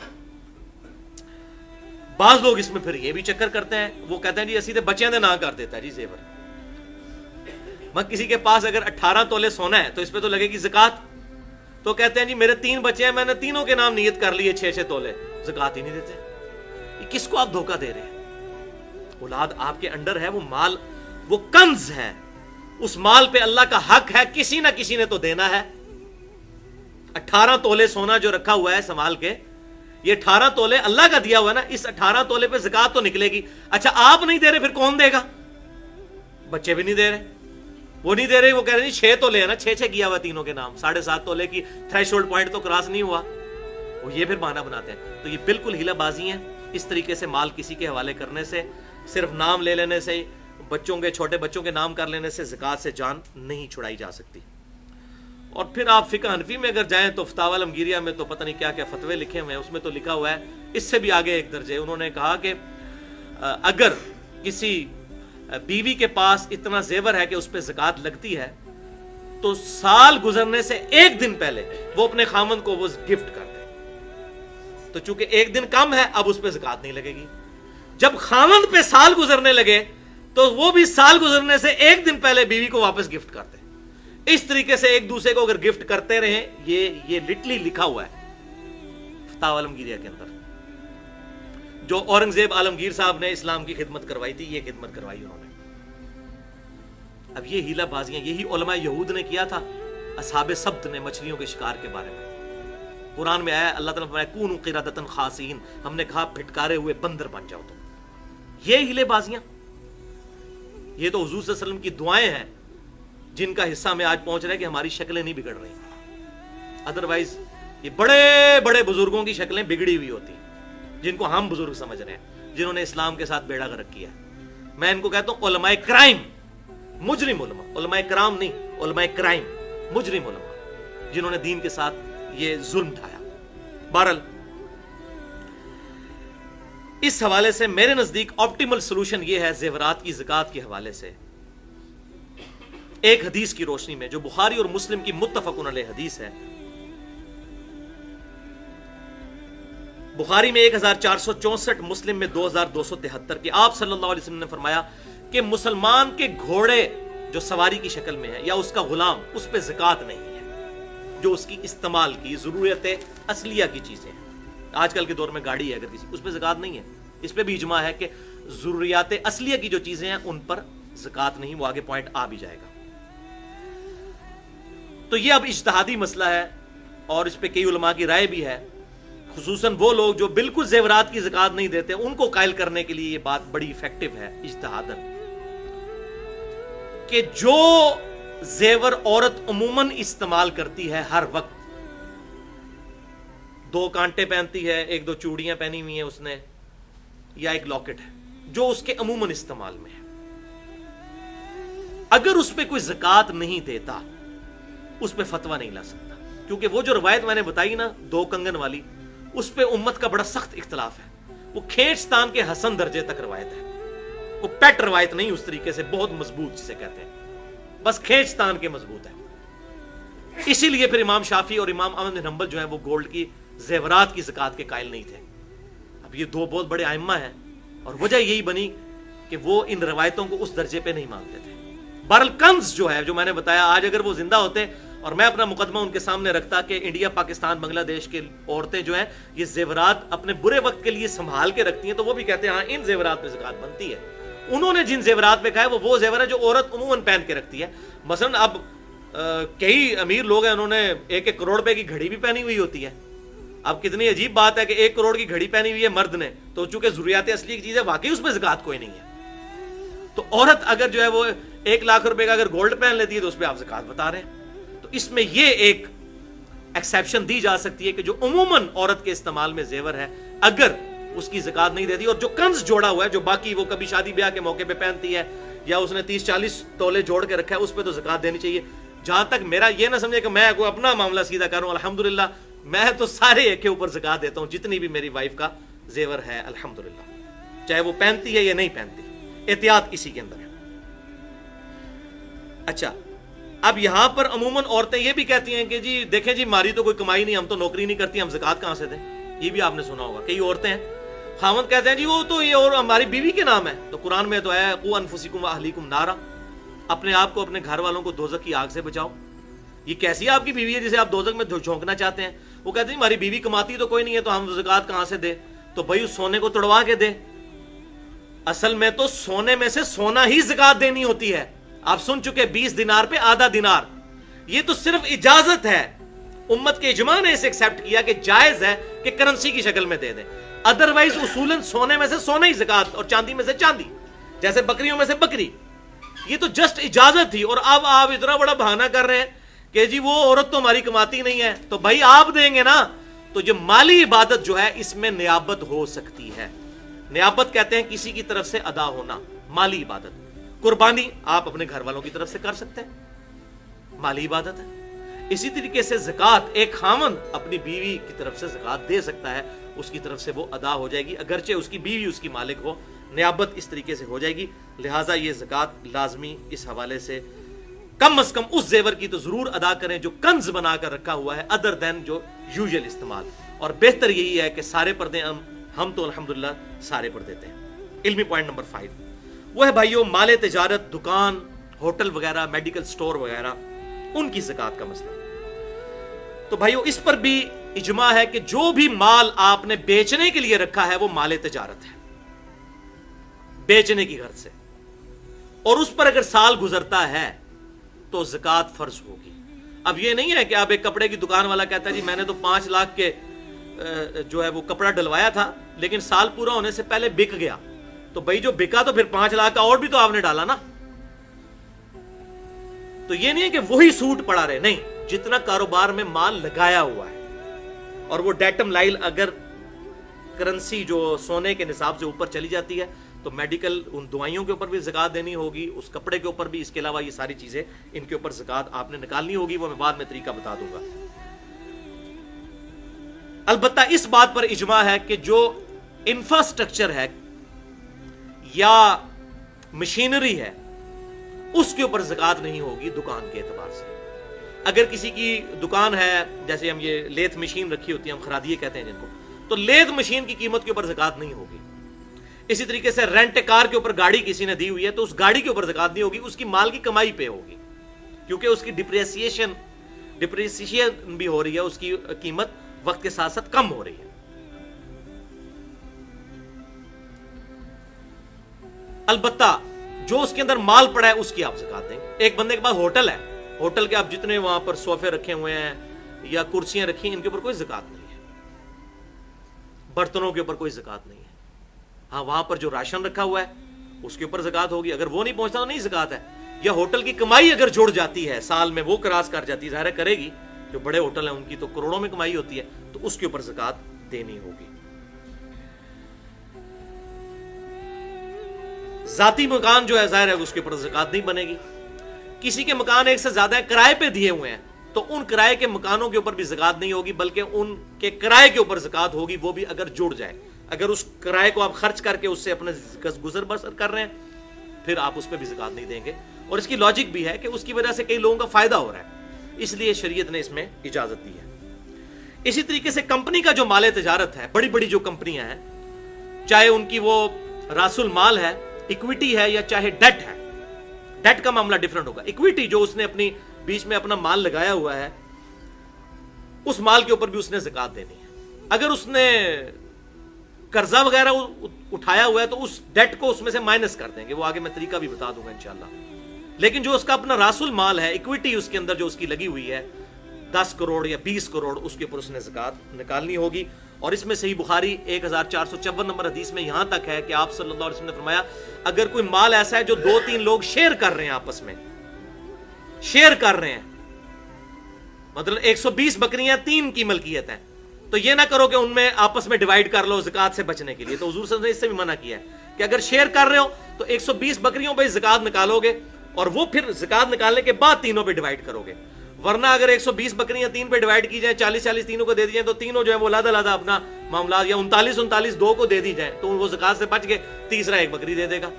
بعض لوگ اس میں پھر یہ بھی چکر کرتے ہیں, وہ کہتے ہیں جی اسی تے بچیاں دے نہ کر دیتا ہے جی زیور. کسی کے پاس اگر 18 تولے سونا ہے تو اس پہ تو لگے گی زکات, تو کہتے ہیں جی میرے 3 بچے ہیں, میں نے تینوں کے نام نیت کر لی ہے 6 تولے, زکات ہی نہیں دیتے. یہ کس کو آپ دھوکہ دے رہے ہیں؟ اولاد آپ کے انڈر ہے, وہ مال وہ کنز ہے, اس مال پہ اللہ کا حق ہے, کسی نہ کسی نے تو دینا ہے. 18 تولے سونا جو رکھا ہوا ہے سنبھال کے, یہ 18 تولے اللہ کا دیا ہوا ہے نا, اس 18 تولے پہ زکات تو نکلے گی. اچھا آپ نہیں دے رہے, پھر کون دے گا؟ بچے بھی نہیں دے رہے, وہ نہیں دے رہے, وہ کہہ رہے ہیں 6 تولے ہیں نا, 6 کیا ہوا تینوں کے نام, 7.5 تولے کی تھریش ہولڈ پوائنٹ تو کراس نہیں ہوا, وہ یہ پھر بہانہ بناتے ہیں. تو یہ بالکل ہیلا بازی ہیں. اس طریقے سے مال کسی کے حوالے کرنے سے, صرف نام لے لینے سے, بچوں کے چھوٹے بچوں کے نام کر لینے سے زکات سے جان نہیں چھڑائی جا سکتی. اور پھر آپ فقہ حنفی میں اگر جائیں تو فتاوی العمگیریہ میں تو پتہ نہیں کیا کیا فتوے لکھے ہوئے ہیں, اس میں تو لکھا ہوا ہے اس سے بھی آگے ایک درجے. انہوں نے کہا کہ اگر کسی بیوی کے پاس اتنا زیور ہے کہ اس پہ زکات لگتی ہے تو سال گزرنے سے 1 دن پہلے وہ اپنے خامند کو وہ گفٹ کر دے. تو چونکہ 1 دن کم ہے, اب اس پہ زکات نہیں لگے گی. جب خامند پہ سال گزرنے لگے تو وہ بھی سال گزرنے سے 1 دن پہلے بیوی کو واپس گفٹ کر دے. اس طریقے سے ایک دوسرے کو اگر گفٹ کرتے رہیں, یہ لٹلی لکھا ہوا ہے فتاوی العمگیریہ کے اندر. جو اورنگزیب عالمگیر صاحب نے اسلام کی خدمت کروائی تھی, یہ خدمت کروائی انہوں نے. اب یہ ہیلا بازیاں یہی علماء یہود نے کیا تھا اصحاب سبت نے مچھلیوں کے شکار کے بارے میں. قرآن میں آیا, اللہ تعالیٰ نے فرمایا کونوا قردۃ خاسئین, ہم نے کہا پھٹکارے ہوئے بندر بن جاؤ تم. یہ ہیلے بازیاں, یہ تو حضور صلی اللہ علیہ وسلم کی دعائیں ہیں جن کا حصہ میں آج پہنچ رہا ہے کہ ہماری شکلیں نہیں بگڑ رہی. ادروائز یہ بڑے بڑے بزرگوں کی شکلیں بگڑی ہوئی ہوتی ہیں جن کو ہم بزرگ سمجھ رہے ہیں, جنہوں نے اسلام کے ساتھ بیڑا غرق کیا. میں ان کو کہتا ہوں علماء کرائم, مجرم علماء, علماء کرام نہیں, علماء کرائم, مجرم علماء جنہوں نے دین کے ساتھ یہ ظلم ڈھایا. بہرحال اس حوالے سے میرے نزدیک آپٹیمل سولوشن یہ ہے زیورات کی زکات کے حوالے سے, ایک حدیث کی روشنی میں جو بخاری اور مسلم کی متفقن علیہ حدیث ہے. بخاری میں 1464, مسلم میں 2273 کہ آپ صلی اللہ علیہ وسلم نے فرمایا کہ مسلمان کے گھوڑے جو سواری کی شکل میں ہے یا اس کا غلام, اس پہ زکات نہیں ہے. جو اس کی استعمال کی ضرورت اصلیہ کی چیزیں ہیں, آج کل کے دور میں گاڑی ہے اگر کسی, اس پہ زکات نہیں ہے. اس پہ بھی اجماع ہے کہ ضروریات اصلیہ کی جو چیزیں ہیں ان پر زکات نہیں. وہ آگے پوائنٹ آ بھی جائے گا. تو یہ اب اجتہادی مسئلہ ہے اور اس پہ کئی علماء کی رائے بھی ہے, خصوصاً وہ لوگ جو بالکل زیورات کی زکات نہیں دیتے ان کو قائل کرنے کے لیے یہ بات بڑی ایفیکٹو ہے اجتہاداً کہ جو زیور عورت عموماً استعمال کرتی ہے ہر وقت, 2 کانٹے پہنتی ہے, 1-2 چوڑیاں پہنی ہوئی ہیں اس نے, یا 1 لاکٹ ہے, جو اس کے عموماً استعمال میں ہے, اگر اس پہ کوئی زکات نہیں دیتا اس پہ فتویٰ نہیں لا سکتا. کیونکہ وہ جو روایت میں نے بتائی نا 2 کنگن والی, اس پہ امت کا بڑا سخت اختلاف ہے. وہ کھینچتان کے حسن درجے تک روایت ہے, وہ پیٹ روایت نہیں اس طریقے سے, بہت مضبوط جسے کہتے ہیں, بس کھینچتان کے مضبوط ہے. اسی لیے پھر امام شافعی اور امام احمد بن حنبل جو ہیں وہ گولڈ کی زیورات کی زکات کے قائل نہیں تھے. اب یہ 2 بہت بڑے ائمہ ہیں اور وجہ یہی بنی کہ وہ ان روایتوں کو اس درجے پہ نہیں مانتے تھے. بہرحال کنز جو ہے, جو میں نے بتایا, آج اگر وہ زندہ ہوتے اور میں اپنا مقدمہ ان کے سامنے رکھتا کہ انڈیا, پاکستان, بنگلہ دیش کے عورتیں جو ہیں یہ زیورات اپنے برے وقت کے لیے سنبھال کے رکھتی ہیں, تو وہ بھی کہتے ہیں ہاں ان زیورات پہ زکات بنتی ہے. انہوں نے جن زیورات پہ کہا ہے وہ زیور ہے جو عورت عموماً پہن کے رکھتی ہے. مثلا اب کئی امیر لوگ ہیں, انہوں نے 1-1 کروڑ روپے کی گھڑی بھی پہنی ہوئی ہوتی ہے. اب کتنی عجیب بات ہے کہ 1 کروڑ کی گھڑی پہنی ہوئی ہے مرد نے, تو چونکہ ضروریات اصلی کی چیز ہے واقعی اس پہ زکات کوئی نہیں ہے. تو عورت اگر جو ہے وہ 1 لاکھ روپے کا اگر گولڈ پہن لیتی ہے تو اس پہ آپ زکات بتا رہے ہیں. تو اس میں یہ ایک ایکسیپشن دی جا سکتی ہے کہ جو عموماً عورت کے استعمال میں زیور ہے اگر اس کی زکات نہیں دیتی, اور جو کنز جوڑا ہوا ہے جو باقی وہ کبھی شادی بیاہ کے موقع پہ پہنتی ہے یا اس نے 30-40 تولے جوڑ کے رکھا ہے, اس پہ تو زکات دینی چاہیے. جہاں تک میرا یہ نہ سمجھے کہ میں کوئی اپنا معاملہ سیدھا کروں, الحمدللہ میں تو سارے ایک کے اوپر زکات دیتا ہوں جتنی بھی میری وائف کا زیور ہے الحمدللہ, چاہے وہ پہنتی ہے یا نہیں پہنتی, احتیاط اسی کے اندر ہے. اچھا اب یہاں پر عموماً عورتیں یہ بھی کہتی ہیں کہ جی دیکھیں جی ہماری تو کوئی کمائی نہیں, ہم تو نوکری نہیں کرتی, ہم زکوٰۃ کہاں سے دیں. یہ بھی آپ نے سنا ہوگا, کئی عورتیں ہیں, خاوند کہتے ہیں جی وہ تو یہ اور ہماری بیوی کے نام ہے. تو قرآن میں تو ہے قوا انفسکم واہلیکم نارا, اپنے آپ کو اپنے گھر والوں کو دوزخ کی آگ سے بچاؤ. یہ کیسی آپ کی بیوی ہے جسے آپ دوزخ میں جھونکنا چاہتے ہیں؟ وہ کہتے ہیں ہماری بیوی کماتی تو کوئی نہیں ہے تو ہم زکوٰۃ کہاں سے دیں؟ تو بھائی اس سونے کو توڑوا کے دے. اصل میں تو سونے میں سے سونا ہی زکوٰۃ دینی ہوتی ہے. آپ سن چکے 20 دینار پہ آدھا دینار. یہ تو صرف اجازت ہے, امت کے اجماع نے اسے ایکسپٹ کیا کہ جائز ہے کہ کرنسی کی شکل میں دے دیں. ادروائز اصولاً سونے میں سے سونا ہی زکوٰۃ اور چاندی میں سے چاندی, جیسے بکریوں میں سے بکری. یہ تو جسٹ اجازت تھی. اور اب آپ اتنا بڑا بہانہ کر رہے ہیں کہ جی وہ عورت تو ہماری کماتی نہیں ہے, تو بھائی آپ دیں گے نا. تو جو مالی عبادت جو ہے اس میں نیابت ہو سکتی ہے. نیابت کہتے ہیں کسی کی طرف سے ادا ہونا, مالی عبادت. قربانی آپ اپنے گھر والوں کی طرف سے کر سکتے ہیں, مالی عبادت ہے. اسی طریقے سے زکوٰۃ ایک خاوند اپنی بیوی کی طرف سے زکوٰۃ دے سکتا ہے, اس کی طرف سے وہ ادا ہو جائے گی, اگرچہ اس کی بیوی اس کی مالک ہو. نیابت اس طریقے سے ہو جائے گی. لہٰذا یہ زکوٰۃ لازمی اس حوالے سے کم از کم اس زیور کی تو ضرور ادا کریں جو کنز بنا کر رکھا ہوا ہے, ادر دین جو یوزل استعمال. اور بہتر یہی ہے کہ سارے پردے ہم تو الحمدللہ سارے پر دیتے ہیں. علمی پوائنٹ نمبر 5 وہ ہے بھائیو مال تجارت, دکان, ہوٹل وغیرہ, میڈیکل سٹور وغیرہ, ان کی زکوٰۃ کا مسئلہ. تو بھائیو اس پر بھی اجماع ہے کہ جو بھی مال آپ نے بیچنے کے لیے رکھا ہے وہ مال تجارت ہے, بیچنے کی غرض سے, اور اس پر اگر سال گزرتا ہے تو زکوٰۃ فرض ہوگی. اب یہ نہیں ہے کہ آپ ایک کپڑے کی دکان والا کہتا ہے جی میں نے تو 5 لاکھ کے جو ہے وہ کپڑا ڈلوایا تھا لیکن سال پورا ہونے سے پہلے بک گیا, تو بھائی جو بکا تو پھر 5 لاکھ کا اور بھی تو آپ نے ڈالا نا. تو یہ نہیں ہے کہ وہی سوٹ پڑا رہے, نہیں, جتنا کاروبار میں مال لگایا ہوا ہے. اور وہ ڈیٹم لائل اگر کرنسی جو سونے کے نصاب سے اوپر چلی جاتی ہے تو میڈیکل ان دوائیوں کے اوپر بھی زکوٰۃ دینی ہوگی, اس کپڑے کے اوپر بھی. اس کے علاوہ یہ ساری چیزیں ان کے اوپر زکوٰۃ آپ نے نکالنی ہوگی, وہ میں بعد میں طریقہ بتا دوں گا. البتہ اس بات پر اجماع ہے کہ جو انفراسٹرکچر ہے یا مشینری ہے اس کے اوپر زکوٰۃ نہیں ہوگی دکان کے اعتبار سے. اگر کسی کی دکان ہے, جیسے ہم یہ لیتھ مشین رکھی ہوتی ہے, ہم خرادیے کہتے ہیں جن کو, تو لیتھ مشین کی قیمت کے اوپر زکوٰۃ نہیں ہوگی. اسی طریقے سے رینٹ کار کے اوپر گاڑی کسی نے دی ہوئی ہے تو اس گاڑی کے اوپر زکوٰۃ نہیں ہوگی, اس کی مال کی کمائی پہ ہوگی, کیونکہ اس کی ڈپریسیشن بھی ہو رہی ہے, اس کی قیمت وقت کے ساتھ ساتھ کم ہو رہی ہے. البتہ جو اس کے اندر مال پڑا ہے اس کی آپ زکوٰۃ دیں گے. ایک بندے کے پاس ہوٹل ہے, ہوٹل کے آپ جتنے وہاں پر صوفے رکھے ہوئے ہیں یا کرسیاں رکھی ہیں ان کے اوپر کوئی زکوٰۃ نہیں ہے, برتنوں کے اوپر کوئی زکوٰۃ نہیں ہے. ہاں وہاں پر جو راشن رکھا ہوا ہے اس کے اوپر زکوٰۃ ہوگی, اگر وہ نہیں پہنچتا تو نہیں زکوٰۃ ہے. یا ہوٹل کی کمائی اگر جڑ جاتی ہے سال میں, وہ کراس کر جاتی ہے, ظاہر کرے گی, جو بڑے ہوٹل ہیں ان کی تو کروڑوں میں کمائی ہوتی ہے, تو اس کے اوپر زکوٰۃ دینی ہوگی. ذاتی مکان جو ہے ظاہر ہے اس کے اوپر زکوٰۃ نہیں بنے گی. کسی کے مکان ایک سے زیادہ ہیں, کرائے پہ دیے ہوئے ہیں, تو ان کرائے کے مکانوں کے اوپر بھی زکوٰۃ نہیں ہوگی, بلکہ ان کے کرائے کے اوپر زکوٰۃ ہوگی, وہ بھی اگر جڑ جائے. اگر اس کرائے کو آپ خرچ کر کے اس سے اپنے گزر بسر کر رہے ہیں پھر آپ اس پہ بھی زکوٰۃ نہیں دیں گے. اور اس کی لاجک بھی ہے کہ اس کی وجہ سے کئی لوگوں کا فائدہ ہو رہا ہے, اس لیے شریعت نے اس میں اجازت دی ہے. اسی طریقے سے کمپنی کا جو مال تجارت ہے, بڑی بڑی جو کمپنیاں ہیں, چاہے ان کی وہ راس المال ہے, اکویٹی ہے, یا چاہے ڈیٹ ہے. ڈیٹ کا معاملہ ڈیفرنٹ ہوگا. اکویٹی جو اس نے اپنی بیچ میں اپنا مال لگایا ہوا ہے اس مال کے اوپر بھی اس نے زکوٰۃ دینی ہے. اگر اس نے قرضہ وغیرہ اٹھایا ہوا ہے تو اس ڈیٹ کو اس میں سے مائنس کر دیں گے, وہ آگے میں طریقہ بھی بتا دوں گا انشاءاللہ. لیکن جو اس کا اپنا راس المال ہے, اکویٹی اس کے اندر جو اس کی لگی ہوئی ہے 10 کروڑ یا 20 کروڑ, اس کے اوپر اس نے زکوٰۃ نکالنی ہوگی. اور اس میں صحیح بخاری 1454 نمبر حدیث میں یہاں تک ہے کہ آپ صلی اللہ علیہ وسلم نے فرمایا اگر کوئی مال ایسا ہے جو 2-3 لوگ شیئر کر رہے ہیں, آپس میں شیئر کر رہے ہیں, مطلب 120 بکریاں 3 کی ملکیت ہیں, تو یہ نہ کرو کہ ان میں آپس میں ڈیوائیڈ کر لو زکوٰۃ سے بچنے کے لیے. تو حضور صلی اللہ علیہ وسلم نے اس سے بھی منع کیا ہے کہ اگر شیئر کر رہے ہو تو 120 بکریوں پہ زکوٰۃ نکالو گے اور وہ پھر زکوٰۃ نکالنے کے بعد تینوں پہ ڈیوائیڈ کرو گے. ورنہ اگر 120 بکریاں 3 پہ ڈیوائیڈ کی جائیں, 40-40 تینوں کو دے دی جائیں, تو تینوں جو ہے وہ علیحدہ اپنا معاملات, یا 39 2 کو دے دی جائیں, تو وہ زکوٰۃ سے بچ کے تیسرا ایک بکری دے دے گا.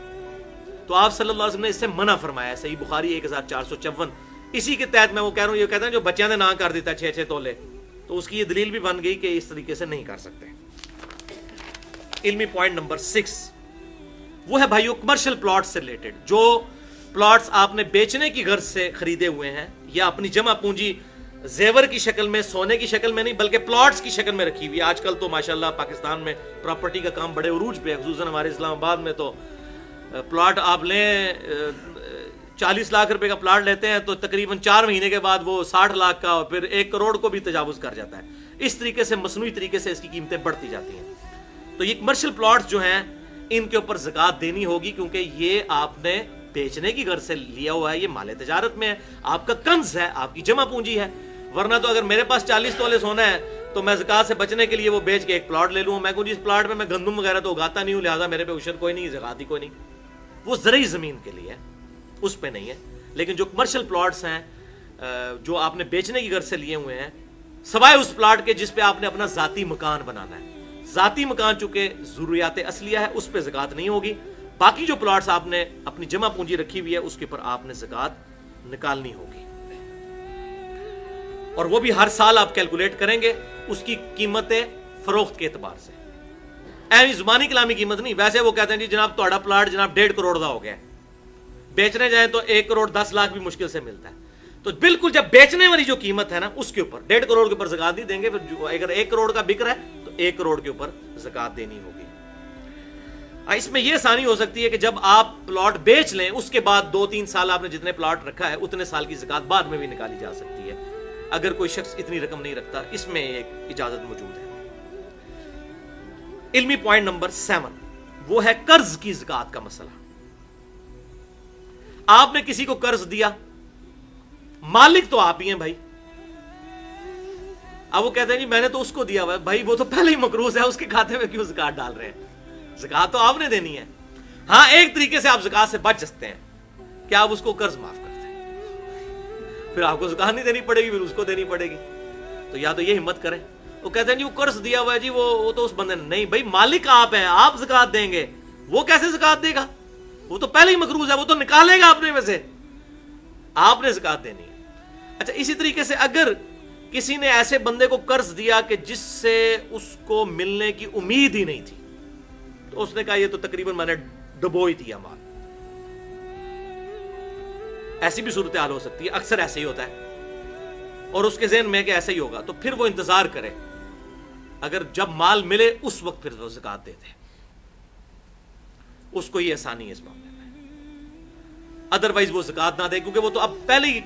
تو آپ صلی اللہ علیہ وسلم نے اس سے منع فرمایا ہے. صحیح بخاری 1454 اسی کے تحت میں وہ کہہ رہا ہوں، یہ کہتے ہیں جو بچیاں نے نہ کر دیتا 6 تولے، تو اس کی یہ دلیل بھی بن گئی کہ اس طریقے سے نہیں کر سکتے۔ علمی پوائنٹ نمبر 6 وہ ہے بھائیو کمرشل پلاٹ سے ریلیٹڈ، جو پلاٹس آپ نے بیچنے کی غرض سے خریدے ہوئے ہیں یا اپنی جمع پونجی زیور کی شکل میں، سونے کی شکل میں نہیں بلکہ پلاٹس کی شکل میں رکھی ہوئی ہے۔ آج کل تو ماشاءاللہ پاکستان میں پراپرٹی کا کام بڑے عروج پہ ہے، خصوصاً ہمارے اسلام آباد میں تو پلاٹ آپ لیں 40 لاکھ روپے کا پلاٹ لیتے ہیں تو تقریباً 4 مہینے کے بعد وہ 60 لاکھ کا اور پھر 1 کروڑ کو بھی تجاوز کر جاتا ہے۔ اس طریقے سے مصنوعی طریقے سے اس کی قیمتیں بڑھتی جاتی ہیں۔ تو یہ کمرشل پلاٹس جو ہیں ان کے اوپر زکوٰۃ دینی ہوگی، کیونکہ یہ آپ نے بیچنے کی غرض سے لیا ہوا ہے، یہ مال تجارت میں ہے، آپ کا کنز ہے، آپ کی جمع پونجی ہے۔ ورنہ تو اگر میرے پاس 40 تولے سونا ہے تو میں زکوٰۃ سے بچنے کے لیے وہ بیچ کے ایک پلاٹ لے لوں، میں کہوں جی اس پلاٹ میں گندم وغیرہ تو اگاتا نہیں ہوں، لہٰذا میرے پہ عشر کوئی نہیں، زکوٰۃ ہی کوئی نہیں۔ وہ زرعی زمین کے لیے ہے، اس پہ نہیں ہے۔ لیکن جو کمرشل پلاٹس ہیں جو آپ نے بیچنے کی غرض سے لیے ہوئے ہیں، سوائے اس پلاٹ کے جس پہ آپ نے اپنا ذاتی مکان بنانا ہے، ذاتی مکان چونکہ ضروریات اصلیہ ہے اس پہ زکوٰۃ نہیں ہوگی۔ باقی جو پلاٹس آپ نے اپنی جمع پونجی رکھی ہوئی ہے اس کے اوپر آپ نے زکوٰۃ نکالنی ہوگی، اور وہ بھی ہر سال آپ کیلکولیٹ کریں گے اس کی قیمت فروخت کے اعتبار سے، یعنی زبانی کلامی قیمت نہیں۔ ویسے وہ کہتے ہیں جی جناب تہاڈا پلاٹ جناب 1.5 کروڑ کا ہو گیا ہے، بیچنے جائیں تو 1 کروڑ 10 لاکھ بھی مشکل سے ملتا ہے، تو بالکل جب بیچنے والی جو قیمت ہے نا اس کے اوپر 1.5 کروڑ کے اوپر زکوٰۃ نہیں دیں گے، پھر اگر 1 کروڑ کا بک رہا ہے تو 1 کروڑ کے اوپر زکوٰۃ دینی ہوگی۔ اس میں یہ آسانی ہو سکتی ہے کہ جب آپ پلاٹ بیچ لیں اس کے بعد 2-3 سال آپ نے جتنے پلاٹ رکھا ہے اتنے سال کی زکوٰۃ بعد میں بھی نکالی جا سکتی ہے، اگر کوئی شخص اتنی رقم نہیں رکھتا، اس میں ایک اجازت موجود ہے۔ علمی پوائنٹ نمبر 7 وہ ہے قرض کی زکوٰۃ کا مسئلہ۔ آپ نے کسی کو قرض دیا، مالک تو آپ ہی ہیں بھائی، اب وہ کہتے ہیں جی میں نے تو اس کو دیا ہوا ہے، بھائی وہ تو پہلے ہی مقروض ہے، اس کے کھاتے میں کیوں زکوٰۃ ڈال رہے ہیں؟ زکوٰۃ تو آپ نے دینی ہے۔ ہاں ایک طریقے سے آپ زکوٰۃ سے بچ سکتے ہیں کہ آپ اس کو قرض معاف کر دیں، پھر آپ کو زکوٰۃ نہیں دینی پڑے گی، پھر اس کو دینی پڑے گی۔ تو یا تو یہ ہمت کریں، وہ کہتے ہیں جی وہ قرض دیا ہوا ہے جی وہ تو اس بندے نے، نہیں بھائی مالک آپ ہیں، آپ زکوٰۃ دیں گے، وہ کیسے زکوٰۃ دے گا؟ وہ تو پہلے ہی مقروض ہے، وہ تو نکالے گا اپنے میں سے، آپ نے زکوٰۃ دینی ہے۔ اچھا اسی طریقے سے اگر کسی نے ایسے بندے کو قرض دیا کہ جس سے اس کو ملنے کی امید ہی نہیں تھی، تو اس نے کہا یہ تو تقریباً میں نے ڈبو ہی دیا مال، ایسی بھی صورتحال ہو سکتی ہے، اکثر ایسے ہی ہوتا ہے، اور اس کے ذہن میں کہ ایسا ہی ہوگا، تو پھر وہ انتظار کرے، اگر جب مال ملے اس وقت پھر وہ زکوٰۃ دے دے، اس کو یہ آسانی ہے اس معاملے میں۔ ادروائز وہ زکوٰۃ نہ دے، کیونکہ وہ تو اب پہلے ہی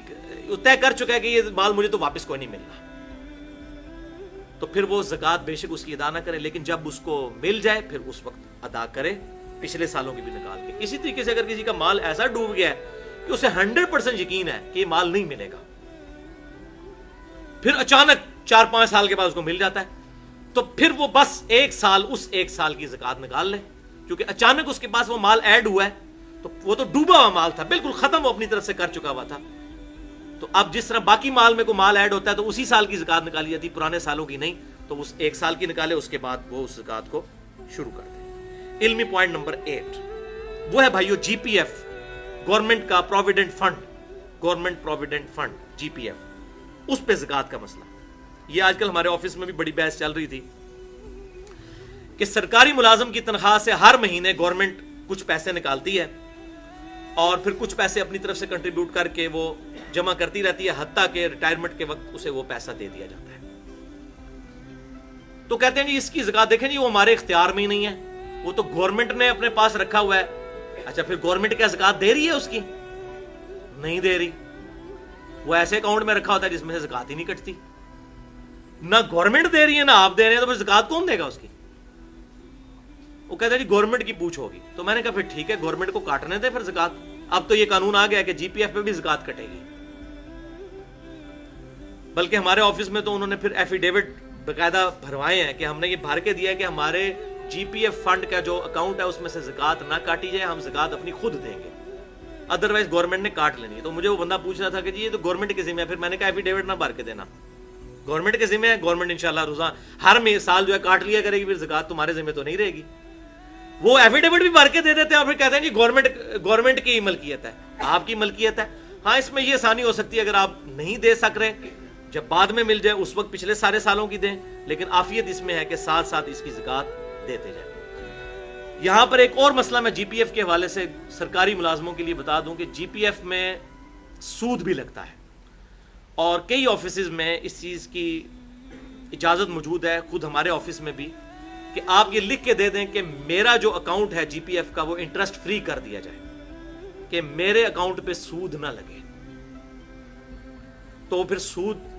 طے کر چکا ہے کہ یہ مال مجھے تو واپس کوئی نہیں ملنا، تو پھر وہ زکوٰۃ بے شک اس کی ادا نہ کرے، لیکن جب اس کو مل جائے پھر اس وقت ادا کرے، پچھلے سالوں کی بھی نکال کے۔ اسی طریقے سے اگر کسی کا مال ایسا ڈوب گیا ہے کہ اسے 100% یقین ہے کہ یہ مال نہیں ملے گا، پھر اچانک 4-5 سال کے بعد اس کو مل جاتا ہے، تو پھر وہ بس 1 سال اس 1 سال کی زکوٰۃ نکال لے، کیونکہ اچانک اس کے پاس وہ مال ایڈ ہوا ہے، تو وہ تو ڈوبا ہوا مال تھا، بالکل ختم وہ اپنی طرف سے کر چکا ہوا تھا، تو اب جس طرح باقی مال میں کوئی مال ایڈ ہوتا ہے تو اسی سال کی زکوٰۃ نکالی جاتی، پرانے سالوں کی نہیں، تو اس 1 سال کی نکالے، اس کے بعد وہ اس زکوٰۃ کو شروع کر دے۔ علمی پوائنٹ نمبر 8 وہ ہے بھائیو جی پی ایف، گورنمنٹ کا provident fund, government provident fund G P F, اس پہ زکوٰۃ کا مسئلہ۔ یہ آج کل ہمارے آفس میں بھی بڑی بحث چل رہی تھی کہ سرکاری ملازم کی تنخواہ سے ہر مہینے گورنمنٹ کچھ پیسے نکالتی ہے اور پھر کچھ پیسے اپنی طرف سے کنٹریبیوٹ کر کے وہ جمع کرتی رہتی ہے، حتیٰ کہ ریٹائرمنٹ کے وقت اسے وہ پیسہ دے دیا جاتا ہے۔ تو کہتے ہیں جی اس کی زکوٰۃ دیکھیں جی وہ ہمارے اختیار میں ہی نہیں ہے، وہ تو گورنمنٹ نے اپنے پاس رکھا ہوا ہے۔ اچھا پھر گورنمنٹ کیا زکوٰۃ دے رہی ہے؟ اس کی نہیں دے رہی، وہ ایسے اکاؤنٹ میں رکھا ہوتا ہے جس میں سے زکوٰۃ ہی نہیں کٹتی، نہ گورنمنٹ دے رہی ہے نہ آپ دے رہے ہیں، تو پھر زکوٰۃ کون دے گا اس کی؟ وہ کہتے ہیں جی گورنمنٹ کی پوچھ ہوگی۔ تو میں نے کہا پھر ٹھیک ہے گورنمنٹ کو کاٹنے دے پھر زکوٰۃ، اب تو یہ قانون آ گیا کہ جی پی ایف پہ بھی زکوٰۃ کٹے گی، بلکہ ہمارے آفس میں تو انہوں نے پھر ایفیڈیوٹ باقاعدہ بھروائے ہیں کہ ہم نے یہ بھر کے دیا ہے کہ ہمارے جی پی ایف فنڈ کا جو اکاؤنٹ ہے اس میں سے زکوٰۃ نہ کاٹی جائے، ہم زکوٰۃ اپنی خود دیں گے، ادروائز گورنمنٹ نے کاٹ لینی ہے۔ تو مجھے وہ بندہ پوچھ رہا تھا کہ جی یہ تو گورنمنٹ کے ذمہ ہے، پھر میں نے کہا ایفیڈیوٹ نہ بھر کے دینا، گورنمنٹ کے ذمہ ہے، گورنمنٹ انشاءاللہ روزانہ ہر سال جو ہے کاٹ لیا کرے گی، پھر زکوٰۃ تمہارے ذمہ تو نہیں رہے گی۔ وہ ایفیڈیوٹ بھی بھر کے دے دیتے ہیں اور پھر کہتے ہیں جی گورنمنٹ کی ملکیت ہے، آپ کی ملکیت ہے، ہاں اس میں یہ آسانی ہو سکتی ہے اگر آپ نہیں دے سک رہے جب بعد میں مل جائے اس وقت پچھلے سارے سالوں کی دیں، لیکن عافیت اس میں ہے کہ ساتھ ساتھ اس کی زکوٰۃ دیتے جائیں۔ یہاں پر ایک اور مسئلہ میں جی پی ایف کے حوالے سے سرکاری ملازموں کے لیے بتا دوں کہ جی پی ایف میں سود بھی لگتا ہے، اور کئی آفیسز میں اس چیز کی اجازت موجود ہے، خود ہمارے آفس میں بھی، کہ آپ یہ لکھ کے دے دیں کہ میرا جو اکاؤنٹ ہے جی پی ایف کا وہ انٹرسٹ فری کر دیا جائے، کہ میرے اکاؤنٹ پہ سود نہ لگے، تو پھر سود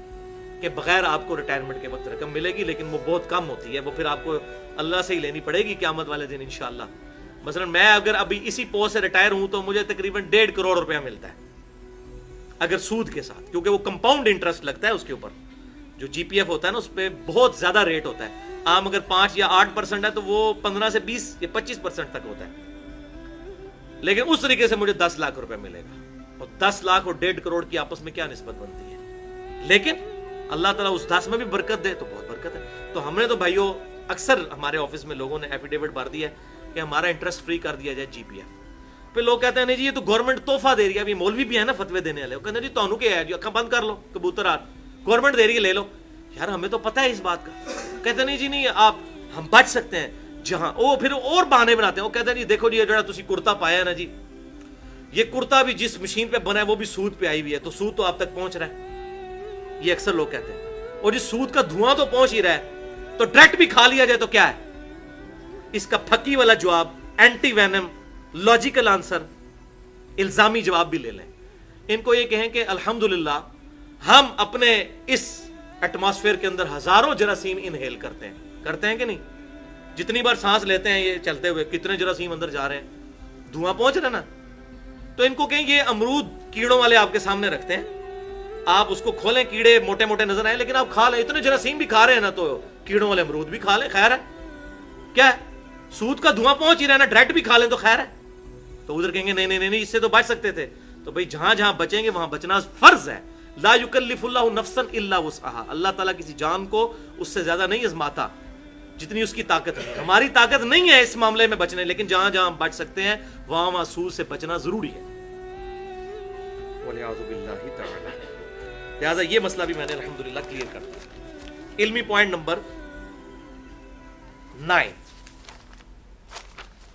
کے بغیر آپ کو ریٹائرمنٹ کے وقت رقم ملے گی، لیکن وہ بہت کم ہوتی ہے، وہ پھر آپ کو اللہ سے ہی لینی پڑے گی قیامت والے دن انشاءاللہ۔ مثلا میں اگر ابھی اسی پوسٹ سے ریٹائر ہوں تو مجھے تقریباً 1.5 کروڑ روپیہ ملتا ہے اگر سود کے ساتھ، کیونکہ وہ کمپاؤنڈ انٹرسٹ لگتا ہے اس کے اوپر، جو جی پی ایف ہوتا ہے نا اس پہ بہت زیادہ ریٹ ہوتا ہے، عام اگر 5 یا 8% ہے تو وہ 15 سے 20 یا 25% تک ہوتا ہے، لیکن اس طریقے سے مجھے 10 لاکھ روپے ملے گا، اور 10 لاکھ اور 1.5 کروڑ کی آپس میں کیا نسبت بنتی ہے؟ لیکن اللہ تعالیٰ اس 10 میں بھی برکت دے تو بہت برکت ہے۔ تو ہم نے تو بھائیو اکثر ہمارے آفس میں لوگوں نے ایفیڈیوٹ بھر دیا ہے کہ ہمارا انٹرسٹ فری کر دیا جائے جی پی ایف پہ۔ لوگ کہتے ہیں نہیں جی یہ تو گورنمنٹ تحفہ دے رہی ہے، ابھی مولوی بھی ہے نا فتوے دینے والے، وہ کہتے ہیں جی تانوں کیا ہے جی اکھاں بند کر لو کبوتر آر، گورنمنٹ دے رہی ہے لے لو۔ یار ہمیں تو پتہ ہے اس بات کا، کہتے نہیں جی نہیں آپ ہم بچ سکتے ہیں جہاں، وہ پھر اور بہانے بناتے ہیں، وہ کہتے ہیں جی دیکھو جی یہ جڑا تسی کرتا پایا ہے نا جی، یہ کرتا بھی جس مشین پہ بنا ہے وہ بھی سود پہ آئی ہوئی ہے، تو سود تو آپ تک پہنچ رہا ہے، یہ اکثر لوگ کہتے ہیں، اور جی سود کا دھواں تو پہنچ ہی رہا ہے، تو ڈائریکٹ بھی کھا لیا جائے تو کیا ہے؟ اس کا پھکی والا جواب، اینٹی وینم، لاجیکل آنسر، الزامی جواب بھی لے لیں۔ ان کو یہ کہیں کہ الحمدللہ ہم اپنے اس ایٹماسفیئر کے اندر ہزاروں جراثیم انہیل کرتے ہیں کہ نہیں؟ جتنی بار سانس لیتے ہیں یہ چلتے ہوئے کتنے جراثیم اندر جا رہے ہیں، دھواں پہنچ رہا نا۔ تو ان کو کہیں یہ امرود کیڑوں والے آپ کے سامنے رکھتے ہیں، آپ اس کو کھولیں کیڑے موٹے موٹے نظر آئے لیکن آپ کھا لیں، اتنے جراثیم بھی کھا رہے ہیں نا تو کیڑوں والے امرود بھی کھا لیں، خیر ہے، کیا ہے سود کا دھواں پہنچ ہی رہا ہے نا، ڈائریکٹ بھی کھا لیں تو خیر ہے۔ تو ادھر کہیں گے نہیں نہیں نہیں اس سے تو بچ سکتے تھے، تو بھائی جہاں جہاں بچیں گے وہاں بچنا فرض ہے۔ لا یکلف اللہ نفسا الا وسعها، اللہ تعالیٰ کسی جان کو اس سے زیادہ نہیں آزماتا جتنی اس کی طاقت ہے۔ ہماری طاقت نہیں ہے اس معاملے میں بچنے، لیکن جہاں جہاں ہم بچ سکتے ہیں وہاں وہاں سود سے بچنا ضروری ہے، والعیاذ باللہ تعالی۔ لہٰذا یہ مسئلہ بھی میں نے الحمدللہ کلیئر کر دیا۔ علمی پوائنٹ نمبر 9،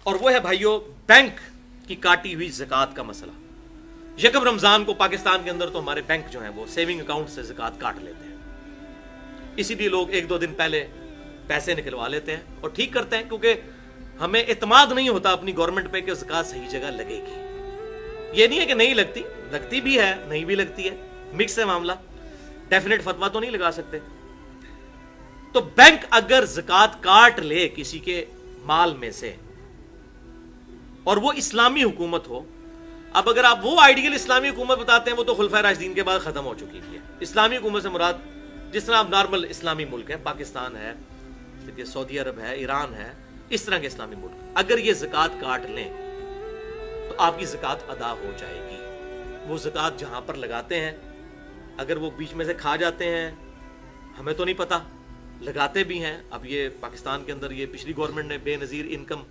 اور وہ ہے بھائیو بینک کی کاٹی ہوئی زکوٰۃ کا مسئلہ۔ یکم رمضان کو پاکستان کے اندر تو ہمارے بینک جو ہیں وہ سیونگ اکاؤنٹ سے زکوٰۃ کاٹ لیتے ہیں، اسی لیے لوگ 1-2 دن پہلے پیسے نکلوا لیتے ہیں، اور ٹھیک کرتے ہیں، کیونکہ ہمیں اعتماد نہیں ہوتا اپنی گورنمنٹ پہ کہ زکوٰۃ صحیح جگہ لگے گی۔ یہ نہیں ہے کہ نہیں لگتی، لگتی بھی ہے نہیں بھی لگتی ہے، مکس ہے معاملہ، ڈیفینیٹ فتویٰ تو نہیں لگا سکتے۔ تو بینک اگر زکوٰۃ کاٹ لے کسی کے مال میں سے اور وہ اسلامی حکومت ہو، اب اگر آپ وہ آئیڈیل اسلامی حکومت بتاتے ہیں وہ تو خلفائے راشدین کے بعد ختم ہو چکی ہے۔ اسلامی حکومت سے مراد جس طرح اب نارمل اسلامی ملک ہے، پاکستان ہے، سعودی عرب ہے، ایران ہے، اس طرح کے اسلامی ملک اگر یہ زکوٰۃ کاٹ لیں تو آپ کی زکوٰۃ ادا ہو جائے گی۔ وہ زکوٰۃ جہاں پر لگاتے ہیں اگر وہ بیچ میں سے کھا جاتے ہیں، ہمیں تو نہیں پتا، لگاتے بھی ہیں۔ اب یہ پاکستان کے اندر یہ پچھلی گورنمنٹ نے بے نظیر انکم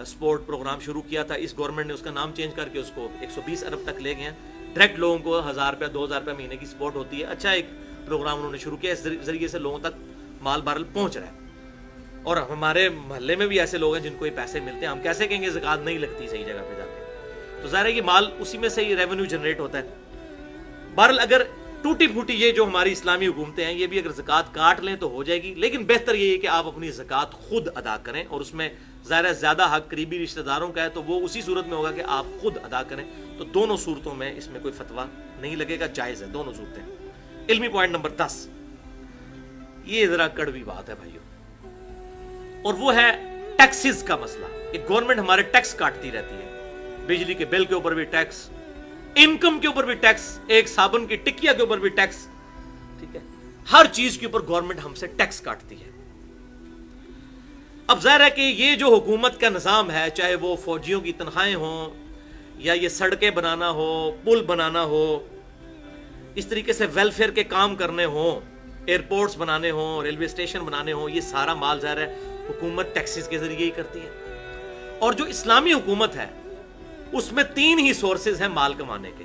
سپورٹ پروگرام شروع کیا تھا، اس گورنمنٹ نے اس کا نام چینج کر کے اس کو 120 ارب تک لے گئے ہیں۔ ڈائریکٹ لوگوں کو 1000 روپیہ 2000 روپیہ مہینے کی سپورٹ ہوتی ہے، اچھا ایک پروگرام انہوں نے شروع کیا، اس ذریعے سے لوگوں تک مال بہرحال پہنچ رہا ہے۔ اور ہمارے محلے میں بھی ایسے لوگ ہیں جن کو یہ پیسے ملتے ہیں، ہم کیسے کہیں گے زکوٰۃ نہیں لگتی صحیح جگہ پہ جا کے؟ تو ظاہر ہے یہ مال اسی میں سے یہ ریونیو جنریٹ ہوتا ہے۔ بہرحال اگر ٹوٹی پھوٹی یہ جو ہماری اسلامی حکومتیں ہیں یہ بھی اگر زکوٰۃ کاٹ لیں تو ہو جائے گی، لیکن بہتر یہ ہے کہ آپ اپنی زکوٰۃ خود ادا کریں، اور اس میں ظاہر ہے زیادہ حق قریبی رشتہ داروں کا ہے تو وہ اسی صورت میں ہوگا کہ آپ خود ادا کریں۔ تو دونوں صورتوں میں اس میں کوئی فتویٰ نہیں لگے گا، جائز ہے دونوں صورتیں۔ علمی پوائنٹ نمبر 10، یہ ذرا کڑوی بات ہے بھائیو، اور وہ ہے ٹیکسز کا مسئلہ کہ گورنمنٹ ہمارے ٹیکس کاٹتی رہتی ہے، بجلی کے بل کے اوپر بھی ٹیکس، انکم کے اوپر بھی ٹیکس، ایک صابن کی ٹکیا کے اوپر بھی ٹیکس، ٹھیک ہے، ہر چیز کے اوپر گورنمنٹ ہم سے ٹیکس کاٹتی ہے۔ اب ظاہر ہے کہ یہ جو حکومت کا نظام ہے، چاہے وہ فوجیوں کی تنخواہیں ہوں یا یہ سڑکیں بنانا ہو، پل بنانا ہو، اس طریقے سے ویلفیئر کے کام کرنے ہوں، ایئرپورٹس بنانے ہوں، ریلوے اسٹیشن بنانے ہوں، یہ سارا مال ظاہر ہے حکومت ٹیکسز کے ذریعے ہی کرتی ہے۔ اور جو اسلامی حکومت ہے اس میں 3 ہی سورسز ہیں مال کمانے کے،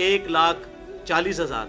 1,40,000,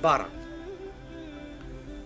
12,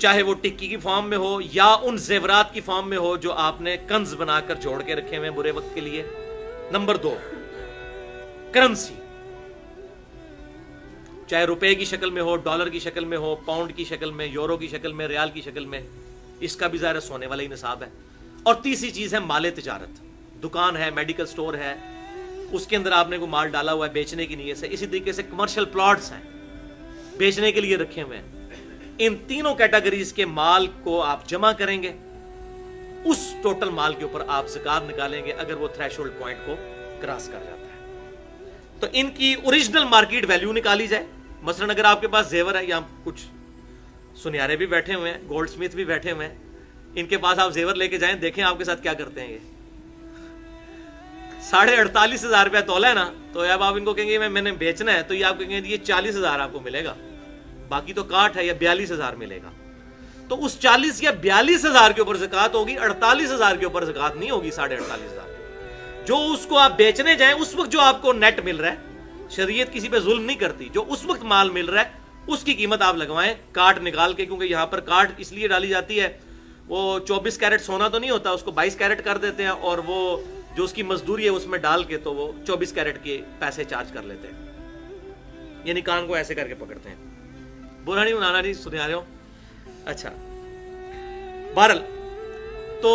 چاہے وہ ٹکی کی فارم میں ہو یا ان زیورات کی فارم میں ہو جو آپ نے کنز بنا کر جوڑ کے رکھے ہوئے برے وقت کے لیے۔ نمبر 2، کرنسی، چاہے روپے کی شکل میں ہو، ڈالر کی شکل میں ہو، پاؤنڈ کی شکل میں، یورو کی شکل میں، ریال کی شکل میں، اس کا بھی ظاہر سونے والا ہی نصاب ہے۔ اور تیسری چیز ہے مال تجارت، دکان ہے، میڈیکل سٹور ہے، اس کے اندر آپ نے کوئی مال ڈالا ہوا ہے بیچنے کی نیت سے۔ اسی طریقے سے کمرشل پلاٹس ہیں، بیچنے کے لیے رکھے ہوئے ہیں۔ ان تینوں کیٹیگریز کے مال کو آپ جمع کریں گے، اس ٹوٹل مال کے اوپر آپ زکات نکالیں گے اگر وہ تھریش ہولڈ پوائنٹ کو کراس کر جاتا ہے۔ تو ان کی اوریجنل مارکیٹ ویلیو نکالی جائے۔ مثلا اگر آپ کے پاس زیور ہے، یا کچھ سنیارے بھی بیٹھے ہوئے ہیں، گولڈ سمتھ بھی بیٹھے ہوئے ہیں، ان کے پاس آپ زیور لے کے جائیں، دیکھیں آپ کے ساتھ کیا کرتے ہیں۔ یہ 48,500 روپیہ تولا ہے نا، تو اب آپ ان کو کہیں گے میں نے بیچنا ہے، تو یہ آپ کہیں گے یہ 40,000 آپ کو ملے گا، باقی تو کاٹ ہے، یا 42,000 ملے گا۔ تو اس 40 یا 42,000 کے اوپر زکات ہوگی، 48,000 کے اوپر زکات نہیں ہوگی، 48,500۔ جو اس کو آپ بیچنے جائیں اس وقت جو آپ کو نیٹ مل رہا ہے، شریعت کسی پہ ظلم نہیں کرتی، جو اس وقت مال مل رہا ہے اس کی قیمت آپ لگوائیں کاٹ نکال کے، کیونکہ یہاں پر کاٹ اس لیے ڈالی جاتی ہے، وہ 24 کیرٹ سونا تو نہیں ہوتا، اس کو 22 کیرٹ کر دیتے ہیں، اور وہ جو اس کی مزدوری ہے اس میں ڈال کے تو وہ 24 کیرٹ کے پیسے چارج کر لیتے ہیں، یعنی کان کو ایسے کر کے پکڑتے ہیں۔ بولا نہیں بنانا جی، سنے آ رہے ہو؟ اچھا، بہرحال تو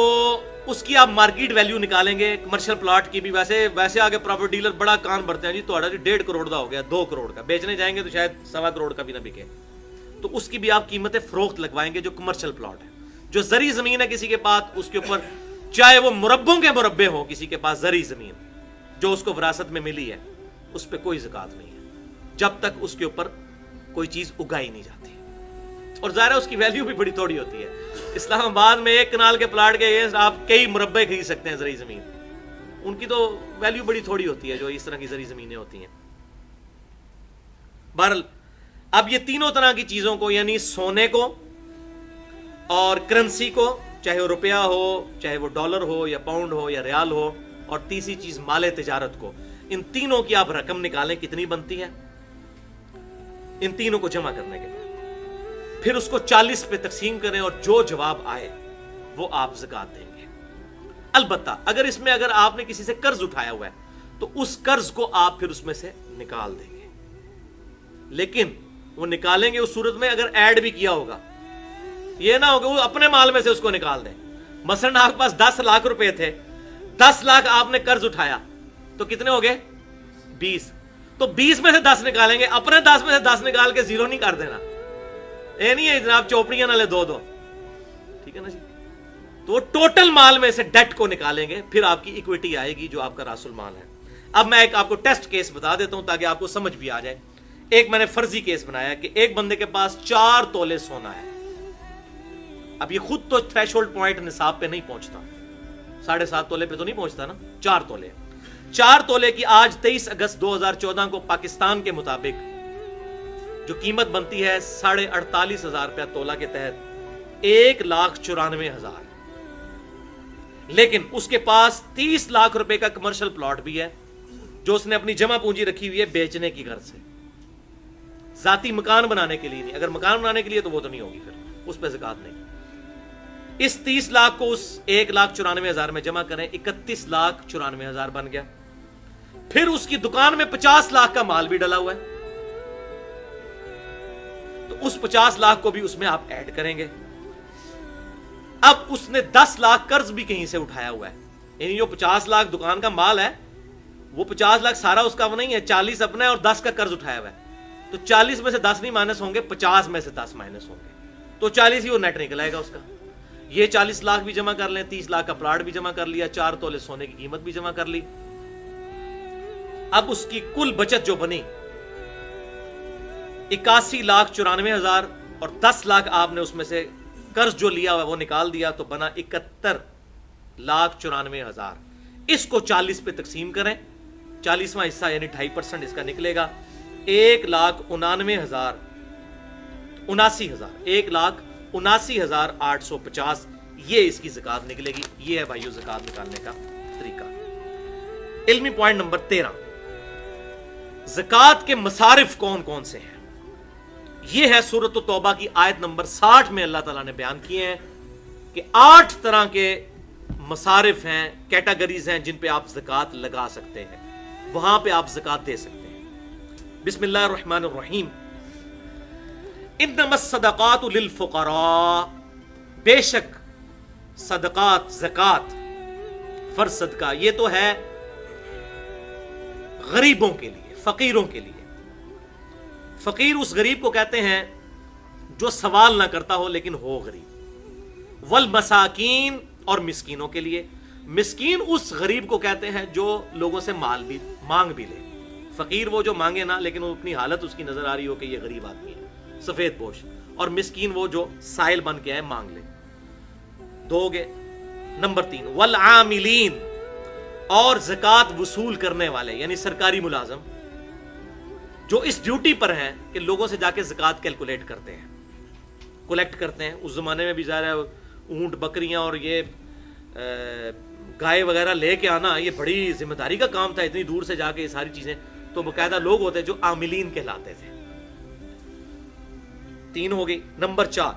اس کی آپ مارکیٹ ویلیو نکالیں گے، کمرشل پلاٹ کی بھی۔ ویسے آگے پراپرٹی ڈیلر بڑا کان بھرتے ہیں جی، تو 1.5 کروڑ کا ہو گیا، 2 کروڑ کا، بیچنے جائیں گے تو شاید 1.25 کروڑ کا بھی نہ بکے، تو اس کی بھی آپ قیمت فروخت لگوائیں گے جو کمرشل پلاٹ ہے۔ جو زرعی زمین ہے کسی کے پاس، اس کے اوپر چاہے وہ مربوں کے مربے ہو، کسی کے پاس زرعی زمین جو اس کو وراثت میں ملی ہے، اس پہ کوئی زکات نہیں ہے جب تک اس کے اوپر کوئی چیز اگائی نہیں جاتی، اور ظاہر ہے اس کی ویلیو بھی بڑی تھوڑی ہوتی ہے۔ اسلام آباد میں 1 کنال کے پلاٹ کے آپ کئی مربے خرید سکتے ہیں زرعی زمین، ان کی تو ویلیو بڑی تھوڑی ہوتی ہے جو اس طرح کی زرعی زمینیں ہوتی ہیں۔ بہرحال اب یہ تینوں طرح کی چیزوں کو، یعنی سونے کو اور کرنسی کو، چاہے وہ روپیہ ہو، چاہے وہ ڈالر ہو یا پاؤنڈ ہو یا ریال ہو، اور تیسری چیز مال تجارت کو، ان تینوں کی آپ رقم نکالیں کتنی بنتی ہے۔ ان تینوں کو جمع کرنے کے بعد پھر اس کو 40 پہ تقسیم کریں، اور جو جواب آئے وہ آپ زکات دیں گے۔ البتہ اگر اس میں آپ نے کسی سے قرض اٹھایا ہوا ہے تو اس قرض کو آپ پھر اس میں سے نکال دیں گے، لیکن وہ نکالیں گے اس صورت میں اگر ایڈ بھی کیا ہوگا، یہ نہ ہوگا وہ اپنے مال میں سے اس کو نکال دیں۔ مثلا آپ کے پاس 10 لاکھ روپے تھے، 10 لاکھ آپ نے قرض اٹھایا تو کتنے ہو گئے؟ 20، تو 20 میں سے 10 نکالیں گے، اپنے 10 میں سے 10 نکال کے 0 نہیں کر دینا، یہ نہیں ہے جناب چوپڑیاں نہ لے دو، ٹھیک ہے نا جی۔ تو ٹوٹل مال میں سے ڈیٹ کو نکالیں گے، پھر آپ کی ایکویٹی آئے گی جو آپ کا راس المال ہے۔ اب میں آپ کو ٹیسٹ کیس بتا دیتا ہوں تاکہ آپ کو سمجھ بھی آ جائے۔ ایک میں نے فرضی کیس بنایا کہ ایک بندے کے پاس 4 تولے سونا ہے، اب یہ خود تو تھریش ہولڈ پوائنٹ نصاب پہ نہیں پہنچتا، 7.5 تولے پہ تو نہیں پہنچتا نا، 4 تولے کی آج 23 اگست 2014 کو پاکستان کے مطابق جو قیمت بنتی ہے 48,500 روپیہ تولہ کے تحت 1,94,000، لیکن اس کے پاس 30 لاکھ روپے کا کمرشل پلاٹ بھی ہے جو اس نے اپنی جمع پونجی رکھی ہوئی ہے بیچنے کی غرض سے، ذاتی مکان بنانے کے لیے نہیں۔ اگر مکان بنانے کے لیے تو وہ تو نہیں ہوگی، پھر اس پہ زکات نہیں۔ اس 30 لاکھ کو اس 1,94,000 میں جمع کریں، 31,94,000 بن گیا۔ پھر اس کی دکان میں 50 لاکھ کا مال بھی ڈلا ہوا ہے، تو اس 50 لاکھ کو بھی اس میں آپ ایڈ کریں گے۔ اب اس نے 10 لاکھ قرض بھی کہیں سے اٹھایا ہوا ہے، یعنی جو 50 لاکھ دکان کا مال ہے وہ 50 لاکھ سارا اس کا وہ نہیں ہے، 40 اپنا ہے اور 10 کا قرض اٹھایا ہوا ہے، تو 40 میں سے 10 نہیں مائنس ہوں گے، 50 میں سے 10 مائنس ہوں گے، تو 40 ہی وہ نیٹ نکل آئے گا اس کا۔ یہ 40 لاکھ بھی جمع کر لیں، 30 لاکھ کا پلاٹ بھی جمع کر لیا، 4 تولے سونے کی قیمت بھی جمع کر لی۔ اب اس کی کل بچت جو بنی 81,94,000، اور 10 لاکھ آپ نے اس میں سے قرض جو لیا ہوا وہ نکال دیا، تو بنا 71,94,000۔ اس کو 40 پہ تقسیم کریں، 40واں حصہ یعنی 2.5% اس کا نکلے گا 1,79,000، 1,79,850، یہ اس کی زکات نکلے گی۔ یہ ہے بھائیو زکات نکالنے کا طریقہ۔ علمی پوائنٹ نمبر 13، زکات کے مصارف کون کون سے ہیں؟ یہ ہے سورۃ التوبہ کی آیت نمبر 60 میں اللہ تعالیٰ نے بیان کیے ہیں کہ 8 طرح کے مصارف ہیں، کیٹیگریز ہیں جن پہ آپ زکوٰۃ لگا سکتے ہیں، وہاں پہ آپ زکوٰۃ دے سکتے ہیں۔ بسم اللہ الرحمن الرحیم۔ انما الصدقات للفقراء، بے شک صدقات، زکوٰۃ، فرض صدقہ، یہ تو ہے غریبوں کے لیے، فقیروں کے لیے۔ فقیر اس غریب کو کہتے ہیں جو سوال نہ کرتا ہو لیکن ہو غریب۔ والمساکین، اور مسکینوں کے لیے۔ مسکین اس غریب کو کہتے ہیں جو لوگوں سے مال بھی مانگ بھی لے۔ فقیر وہ جو مانگے نہ لیکن اپنی حالت اس کی نظر آ رہی ہو کہ یہ غریب آدمی ہے، سفید پوش، اور مسکین وہ جو سائل بن کے آئے مانگ لے، دو گے۔ نمبر 3 والعاملین، اور زکوٰۃ وصول کرنے والے یعنی سرکاری ملازم جو اس ڈیوٹی پر ہیں کہ لوگوں سے جا کے زکوٰۃ کیلکولیٹ کرتے ہیں، کلیکٹ کرتے ہیں۔ اس زمانے میں بھی ظاہر ہے اونٹ، بکریاں اور یہ گائے وغیرہ لے کے آنا یہ بڑی ذمہ داری کا کام تھا، اتنی دور سے جا کے یہ ساری چیزیں، تو باقاعدہ لوگ ہوتے جو عاملین کہلاتے تھے۔ 3 ہو گئی۔ نمبر 4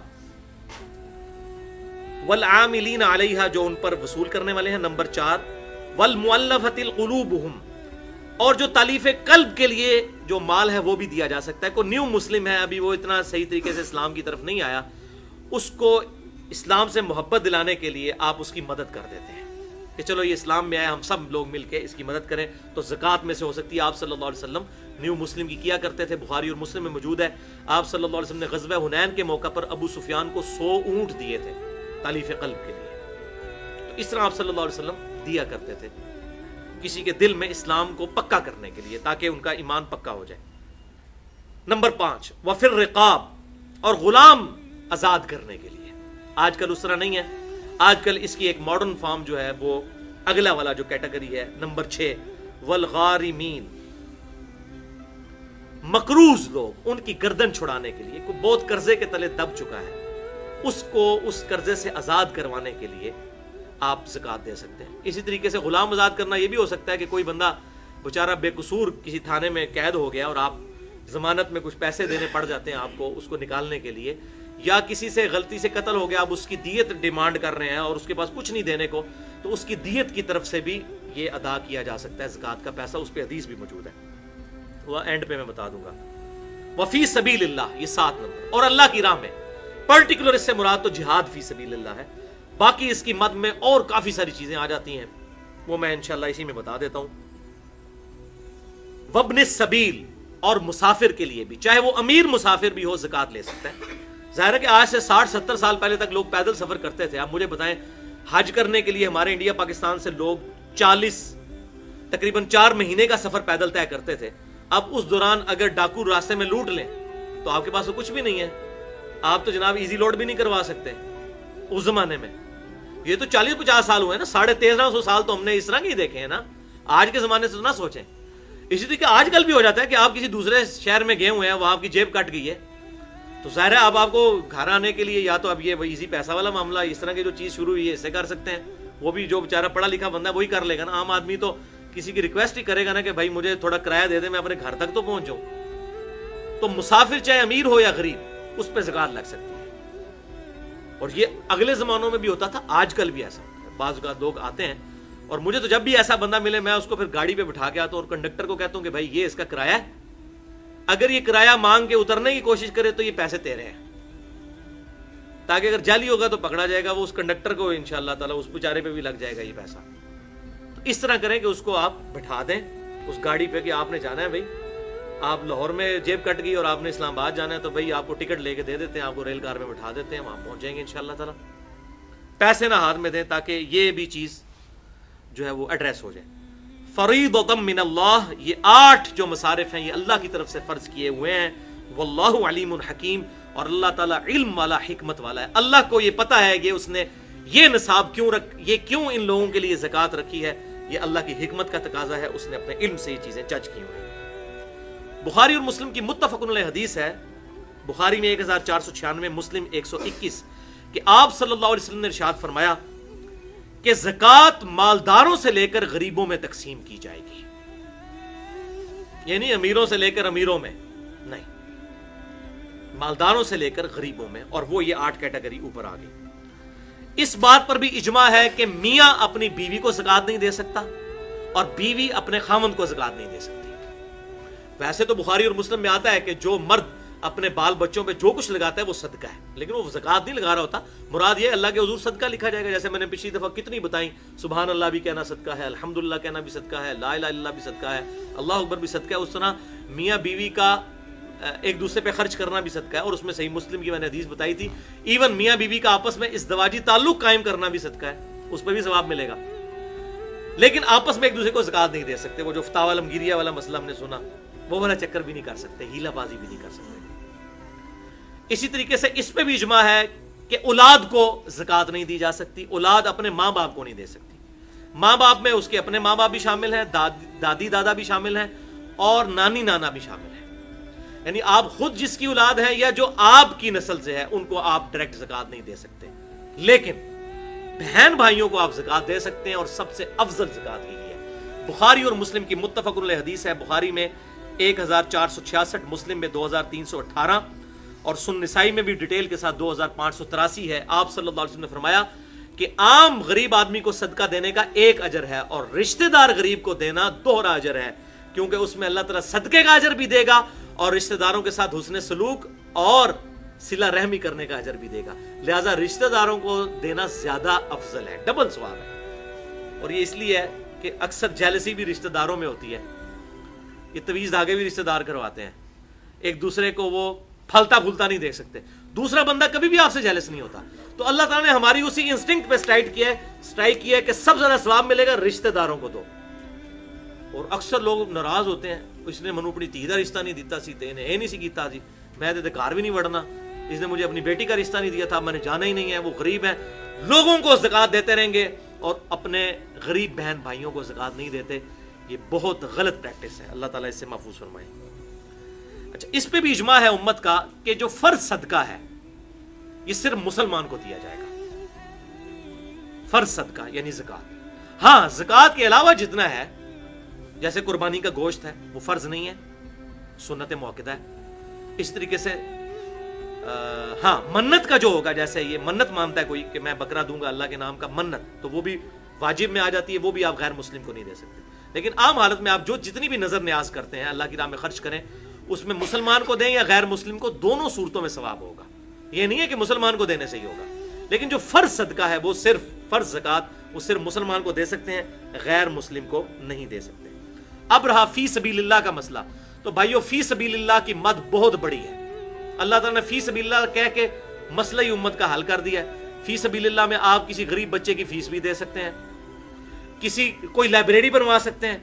والعاملین علیہا، جو ان پر وصول کرنے والے ہیں۔ نمبر 4 والمؤلفۃ القلوبہم، اور جو تالیف قلب کے لیے جو مال ہے وہ بھی دیا جا سکتا ہے۔ کوئی نیو مسلم ہے، ابھی وہ اتنا صحیح طریقے سے اسلام کی طرف نہیں آیا، اس کو اسلام سے محبت دلانے کے لیے آپ اس کی مدد کر دیتے ہیں کہ چلو یہ اسلام میں آیا، ہم سب لوگ مل کے اس کی مدد کریں، تو زکوٰۃ میں سے ہو سکتی ہے۔ آپ صلی اللہ علیہ وسلم نیو مسلم کی کیا کرتے تھے، بخاری اور مسلم میں موجود ہے۔ آپ صلی اللہ علیہ وسلم نے غزوہ حنین کے موقع پر ابو سفیان کو 100 اونٹ دیے تھے تالیف قلب کے لیے۔ تو اس طرح آپ صلی اللہ علیہ وسلم دیا کرتے تھے کسی کے دل میں اسلام کو پکا کرنے کے لیے، تاکہ ان کا ایمان پکا ہو جائے۔ نمبر 5 وفی الرقاب، اور غلام آزاد کرنے کے لیے۔ آج کل اس طرح نہیں ہے، آج کل اس کی ایک ماڈرن فارم جو ہے وہ اگلا والا جو کیٹیگری ہے۔ نمبر 6 والغارمین، مقروض لوگ، ان کی گردن چھڑانے کے لیے، کوئی بہت قرضے کے تلے دب چکا ہے، اس کو اس قرضے سے آزاد کروانے کے لیے آپ زکوٰۃ دے سکتے ہیں۔ اسی طریقے سے غلام آزاد کرنا یہ بھی ہو سکتا ہے کہ کوئی بندہ بیچارہ بے قصور کسی تھانے میں قید ہو گیا اور آپ ضمانت میں کچھ پیسے دینے پڑ جاتے ہیں آپ کو اس کو نکالنے کے لیے، یا کسی سے غلطی سے قتل ہو گیا، آپ اس کی دیت ڈیمانڈ کر رہے ہیں اور اس کے پاس کچھ نہیں دینے کو، تو اس کی دیت کی طرف سے بھی یہ ادا کیا جا سکتا ہے زکوٰۃ کا پیسہ۔ اس پہ حدیث بھی موجود ہے، وہ اینڈ پہ میں بتا دوں گا۔ وفی سبیل اللہ، یہ 7 نمبر، اور اللہ کی راہ میں، پرٹیکولر اس سے مراد تو جہاد فی سبیل اللہ ہے، باقی اس کی مد میں اور کافی ساری چیزیں آ جاتی ہیں، وہ میں انشاءاللہ اسی میں بتا دیتا ہوں۔ وابن السبیل، اور مسافر کے لیے بھی، چاہے وہ امیر مسافر بھی ہو زکوٰۃ لے سکتا ہے۔ ظاہر ہے کہ آج سے 60-70 سال پہلے تک لوگ پیدل سفر کرتے تھے۔ آپ مجھے بتائیں، حج کرنے کے لیے ہمارے انڈیا پاکستان سے لوگ تقریباً 4 مہینے کا سفر پیدل طے کرتے تھے۔ اب اس دوران اگر ڈاکو راستے میں لوٹ لیں تو آپ کے پاس تو کچھ بھی نہیں ہے، آپ تو جناب ایزی لوڈ بھی نہیں کروا سکتے اس زمانے میں۔ یہ تو 40-50 سال ہوئے نا، 1350 سال تو ہم نے اس طرح کے ہی دیکھے ہیں نا، آج کے زمانے سے تو نہ سوچیں۔ اسی طریقے آج کل بھی ہو جاتا ہے کہ آپ کسی دوسرے شہر میں گئے ہوئے ہیں، وہاں آپ کی جیب کٹ گئی ہے، تو ظاہر ہے اب آپ کو گھر آنے کے لیے یا تو اب یہ ایزی پیسہ والا معاملہ، اس طرح کی جو چیز شروع ہوئی ہے اس سے کر سکتے ہیں، وہ بھی جو بیچارہ پڑھا لکھا بندہ ہے وہی کر لے گا نا۔ عام آدمی تو کسی کی ریکویسٹ ہی کرے گا نا کہ بھائی مجھے تھوڑا کرایہ دے دے، میں اپنے گھر تک تو پہنچ جاؤں۔ تو مسافر چاہے امیر ہو یا غریب، اس پہ زکوٰۃ لگ سکتی ہے، اور یہ اگلے زمانوں میں بھی ہوتا تھا، آج کل بھی ایسا ہوتا ہے۔ بعض اوقات لوگ آتے ہیں اور مجھے تو جب بھی ایسا بندہ ملے میں اس کو پھر گاڑی پہ بٹھا کے آتا ہوں اور کنڈکٹر کو کہتا ہوں کہ بھائی یہ اس کا کرایہ ہے، اگر یہ کرایہ مانگ کے اترنے کی کوشش کرے تو یہ پیسے تیرے ہیں، تاکہ اگر جعلی ہوگا تو پکڑا جائے گا، وہ اس کنڈکٹر کو انشاءاللہ تعالیٰ اس بیچارے پہ بھی لگ جائے گا یہ پیسہ۔ تو اس طرح کریں کہ اس کو آپ بٹھا دیں اس گاڑی پہ کہ آپ نے جانا ہے بھائی، آپ لاہور میں جیب کٹ گئی اور آپ نے اسلام آباد جانا ہے، تو بھائی آپ کو ٹکٹ لے کے دے دیتے ہیں، آپ کو ریل کار میں بٹھا دیتے ہیں، وہاں پہنچ جائیں گے انشاءاللہ تعالیٰ۔ پیسے نہ ہاتھ میں دیں تاکہ یہ بھی چیز جو ہے وہ ایڈریس ہو جائے۔ فریضۃ من اللہ، یہ 8 جو مصارف ہیں یہ اللہ کی طرف سے فرض کیے ہوئے ہیں۔ واللہ علیم حکیم، اور اللہ تعالیٰ علم والا، حکمت والا ہے۔ اللہ کو یہ پتا ہے کہ اس نے یہ نصاب کیوں ان لوگوں کے لیے زکوٰۃ رکھی ہے، یہ اللہ کی حکمت کا تقاضا ہے، اس نے اپنے علم سے یہ چیزیں جج کی ہوئی ہیں۔ بخاری اور مسلم کی متفق علیہ حدیث ہے، بخاری میں 1496، مسلم 121، کہ آپ صلی اللہ علیہ وسلم نے ارشاد فرمایا کہ زکوٰۃ مالداروں سے لے کر غریبوں میں تقسیم کی جائے گی، یعنی امیروں سے لے کر امیروں میں نہیں، مالداروں سے لے کر غریبوں میں، اور وہ یہ 8 کیٹیگری اوپر آ گئی۔ اس بات پر بھی اجماع ہے کہ میاں اپنی بیوی کو زکات نہیں دے سکتا اور بیوی اپنے خاوند کو زکات نہیں دے سکتی۔ ویسے تو بخاری اور مسلم میں آتا ہے کہ جو مرد اپنے بال بچوں پہ جو کچھ لگاتا ہے وہ صدقہ ہے، لیکن وہ زکات نہیں لگا رہا ہوتا، مراد یہ اللہ کے حضور صدقہ لکھا جائے گا۔ جیسے میں نے پچھلی دفعہ کتنی بتائیں، سبحان اللہ بھی کہنا صدقہ ہے، الحمدللہ کہنا بھی صدقہ ہے، لا الہ الا اللہ بھی صدقہ ہے، اللہ اکبر بھی صدقہ ہے۔ اس طرح میاں بیوی کا ایک دوسرے پہ خرچ کرنا بھی صدقہ ہے، اور اس میں صحیح مسلم کی میں نے حدیث بتائی تھی، ایون میاں بیوی کا آپس میں ازدواجی تعلق قائم کرنا بھی صدقہ ہے، اس پہ بھی ثواب ملے گا۔ لیکن آپس میں ایک دوسرے کو زکات نہیں دے سکتے، وہ جو فتاوی عالمگیریہ والا مسئلہ ہم نے سنا، وہ والا چکر بھی نہیں کر سکتے، ہیلا بازی بھی نہیں کر سکتے۔ اسی طریقے سے اس پہ بھی اجماع ہے کہ اولاد کو زکات نہیں دی جا سکتی، اولاد اپنے ماں باپ کو نہیں دے سکتی۔ ماں باپ میں اس کے اپنے ماں باپ بھی شامل ہیں، دادی دادا بھی شامل ہیں، اور نانی نانا بھی شامل ہیں۔ یعنی آپ خود جس کی اولاد ہے یا جو آپ کی نسل سے ہے، ان کو آپ ڈائریکٹ زکات نہیں دے سکتے، لیکن بہن بھائیوں کو آپ زکات دے سکتے ہیں، اور سب سے افضل زکات یہی ہے۔ بخاری اور مسلم کی متفق علیہ حدیث ہے، بخاری میں 1466، مسلم میں 2318، اور سنن نسائی میں بھی ڈیٹیل کے ساتھ 2583 ہے۔ آپ صلی اللہ علیہ وسلم نے فرمایا کہ عام غریب آدمی کو صدقہ دینے کا 1 اجر ہے، اور رشتہ دار غریب کو دینا 2 اجر ہے، کیونکہ اس میں اللہ تعالیٰ صدقے کا اجر بھی دے گا اور رشتہ داروں کے ساتھ حسن سلوک اور صلہ رحمی کرنے کا اجر بھی دے گا۔ لہٰذا رشتہ داروں کو دینا زیادہ افضل ہے، ڈبل ثواب ہے۔ اور یہ اس لیے ہے کہ اکثر جیلسی بھی رشتہ داروں میں ہوتی ہے، یہ تویز دھاگے بھی رشتہ دار کرواتے ہیں، ایک دوسرے کو وہ پھلتا پھولتا نہیں دیکھ سکتے، دوسرا بندہ کبھی بھی آپ سے جیلس نہیں ہوتا۔ تو اللہ تعالیٰ نے ہماری اسی انسٹنکٹ پہ سٹرائک کیا ہے کہ سب سے زیادہ ثواب ملے گا رشتہ داروں کو دو۔ اور اکثر لوگ ناراض ہوتے ہیں، اس نے منو اپنی دھی کا رشتہ نہیں دیتا سی، تے یہ نہیں سی کیتا جی، میں تے گھر بھی نہیں وڑنا، اس نے مجھے اپنی بیٹی کا رشتہ نہیں دیا تھا، میں نے جانا ہی نہیں ہے، وہ غریب ہے۔ لوگوں کو زکات دیتے رہیں گے اور اپنے غریب بہن بھائیوں کو زکات نہیں دیتے، یہ بہت غلط پریکٹس ہے، اللہ تعالیٰ اس سے محفوظ فرمائے۔ اچھا، اس پہ بھی اجماع ہے امت کا کہ جو فرض صدقہ ہے یہ صرف مسلمان کو دیا جائے گا، فرض صدقہ یعنی زکات۔ ہاں، زکات کے علاوہ جتنا ہے، جیسے قربانی کا گوشت ہے، وہ فرض نہیں ہے، سنت موقدہ ہے۔ اس طریقے سے ہاں، منت کا جو ہوگا، جیسے یہ منت مانتا ہے کوئی کہ میں بکرا دوں گا اللہ کے نام کا، منت، تو وہ بھی واجب میں آ جاتی ہے، وہ بھی آپ غیر مسلم کو نہیں دے سکتے۔ لیکن عام حالت میں آپ جو جتنی بھی نظر نیاز کرتے ہیں اللہ کی راہ میں خرچ کریں، اس میں مسلمان کو دیں یا غیر مسلم کو، دونوں صورتوں میں ثواب ہوگا۔ یہ نہیں ہے کہ مسلمان کو دینے سے ہی ہوگا، لیکن جو فرض صدقہ ہے وہ صرف فرض زکات، وہ صرف مسلمان کو دے سکتے ہیں، غیر مسلم کو نہیں دے سکتے۔ اب رہا فی سبیل اللہ کا مسئلہ، تو بھائیو فی سبیل اللہ کی مد بہت بڑی ہے۔ اللہ تعالیٰ نے فی سبیل اللہ کہہ کے مسئلہ ہی امت کا حل کر دیا ہے۔ فی سبیل اللہ میں آپ کسی غریب بچے کی فیس بھی دے سکتے ہیں، کوئی لائبریری بنوا سکتے ہیں،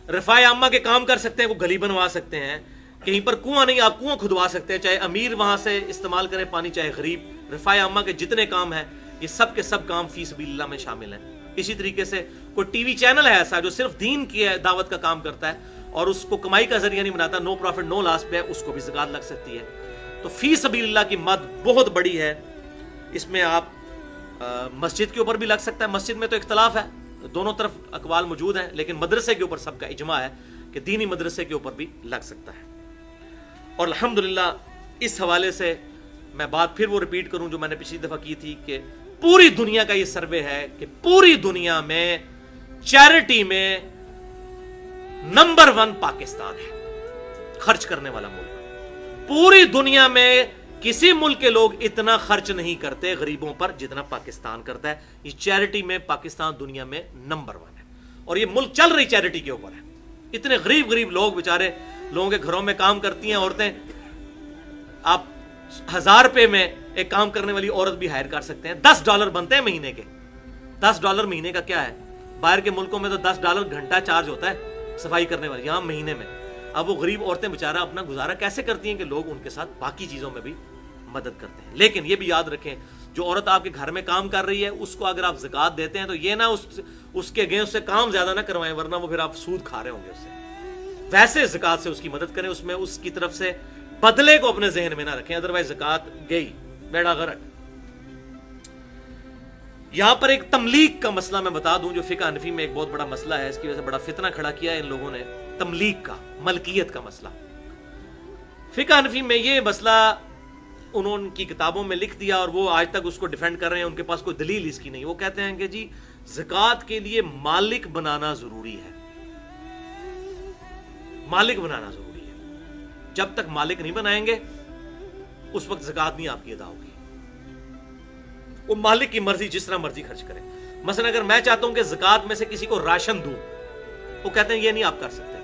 رفاع عامہ کے کام کر سکتے ہیں، کوئی گلی بنوا سکتے ہیں، کہیں پر کنواں نہیں آپ کنواں کھدوا سکتے ہیں، چاہے امیر وہاں سے استعمال کرے پانی، چاہے غریب۔ رفاع عامہ کے جتنے کام ہیں یہ سب کے سب کام فی سبیل اللہ میں شامل ہیں۔ اسی طریقے سے کوئی ٹی وی چینل ہے ایسا جو صرف دین کی دعوت کا کام کرتا ہے اور اس کو کمائی کا ذریعہ نہیں بناتا، نو پروفٹ نو لاس پہ، اس کو بھی زکات لگ سکتی ہے۔ تو فی سبیل اللہ کی مد بہت بڑی ہے۔ اس میں آپ مسجد کے اوپر بھی لگ سکتا ہے، مسجد میں تو اختلاف ہے، دونوں طرف اقوال موجود ہیں، لیکن مدرسے کے اوپر سب کا اجماع ہے کہ دینی مدرسے کے اوپر بھی لگ سکتا ہے۔ اور الحمدللہ اس حوالے سے میں بات پھر وہ ریپیٹ کروں جو میں نے پچھلی دفعہ کی تھی کہ پوری دنیا کا یہ سروے ہے کہ پوری دنیا میں چیریٹی میں نمبر 1 پاکستان ہے، خرچ کرنے والا ملک۔ پوری دنیا میں کسی ملک کے لوگ اتنا خرچ نہیں کرتے غریبوں پر جتنا پاکستان کرتا ہے۔ یہ چیریٹی میں پاکستان دنیا میں نمبر 1 ہے، اور یہ ملک چل رہی چیریٹی کے اوپر ہے۔ اتنے غریب لوگ بیچارے لوگوں کے گھروں میں کام کرتی ہیں عورتیں، آپ 1000 روپے میں ایک کام کرنے والی عورت بھی ہائر کر سکتے ہیں، $10 بنتے ہیں مہینے کے۔ $10 مہینے کا کیا ہے؟ باہر کے ملکوں میں تو $10 گھنٹہ چارج ہوتا ہے صفائی کرنے والی، یہاں مہینے میں۔ اب وہ غریب عورتیں بیچارہ اپنا گزارا کیسے کرتی ہیں کہ لوگ ان کے ساتھ باقی چیزوں میں بھی مدد کرتے ہیں۔ لیکن یہ بھی یاد رکھیں، جو عورت آپ کے گھر میں کام کر رہی ہے اس کو اگر آپ زکات دیتے ہیں تو یہ نہ اس کے اگینسٹ سے کام زیادہ نہ کروائیں، ورنہ وہ پھر آپ سود کھا رہے ہوں گے اس سے۔ ویسے زکات سے اس کی مدد کریں، اس میں اس کی طرف سے بدلے کو اپنے ذہن میں نہ رکھیں، ادروائز زکات گئی بیڑا غرق۔ یہاں پر ایک تملیک کا مسئلہ میں بتا دوں جو فقہ حنفی میں ایک بہت بڑا مسئلہ ہے، اس کی وجہ سے بڑا فتنہ کھڑا کیا ہے ان لوگوں نے، تملیک کا، ملکیت کا مسئلہ۔ فقہ حنفی میں یہ مسئلہ انہوں کی کتابوں میں لکھ دیا اور وہ آج تک اس کو ڈیفینڈ کر رہے ہیں، ان کے پاس کوئی دلیل اس کی نہیں. وہ کہتے ہیں کہ جی زکوٰۃ کے لیے مالک بنانا ضروری ہے، مالک بنانا ضروری ہے. جب تک مالک نہیں بنائیں گے اس وقت زکوٰۃ نہیں آپ کی ادا ہوگی. وہ مالک کی مرضی، جس طرح مرضی خرچ کرے. مثلا اگر میں چاہتا ہوں کہ زکوٰۃ میں سے کسی کو راشن دوں، وہ کہتے ہیں یہ نہیں آپ کر سکتے.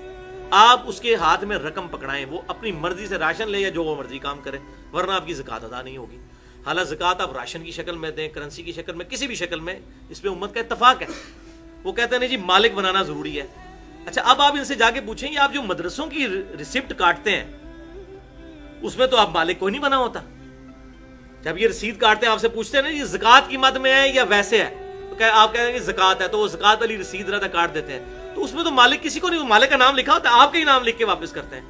آپ اس کے ہاتھ میں رقم پکڑائیں، وہ اپنی مرضی سے راشن لے یا جو وہ مرضی کام کرے، ورنہ آپ کی زکوٰۃ ادا نہیں ہوگی. حالانکہ زکوٰۃ آپ راشن کی شکل میں دیں، کرنسی کی شکل میں، کسی بھی شکل میں، اس پہ امت کا اتفاق ہے. وہ کہتے ہیں نہیں جی مالک بنانا ضروری ہے. اچھا اب آپ ان سے جا کے پوچھیں گے آپ جو مدرسوں کی ریسپٹ کاٹتے ہیں اس میں تو آپ مالک کوئی نہیں بنا ہوتا. جب یہ رسید کاٹتے ہیں آپ سے پوچھتے ہیں نا یہ زکوٰۃ کی مد میں ہے یا ویسے ہے، تو آپ کہتے ہیں کہ زکوٰۃ ہے، تو وہ زکوٰۃ والی رسید رہتا کاٹ دیتے ہیں. تو اس میں تو مالک کسی کو نہیں، مالک کا نام لکھا ہوتا ہے، آپ کا ہی نام لکھ کے واپس کرتے ہیں.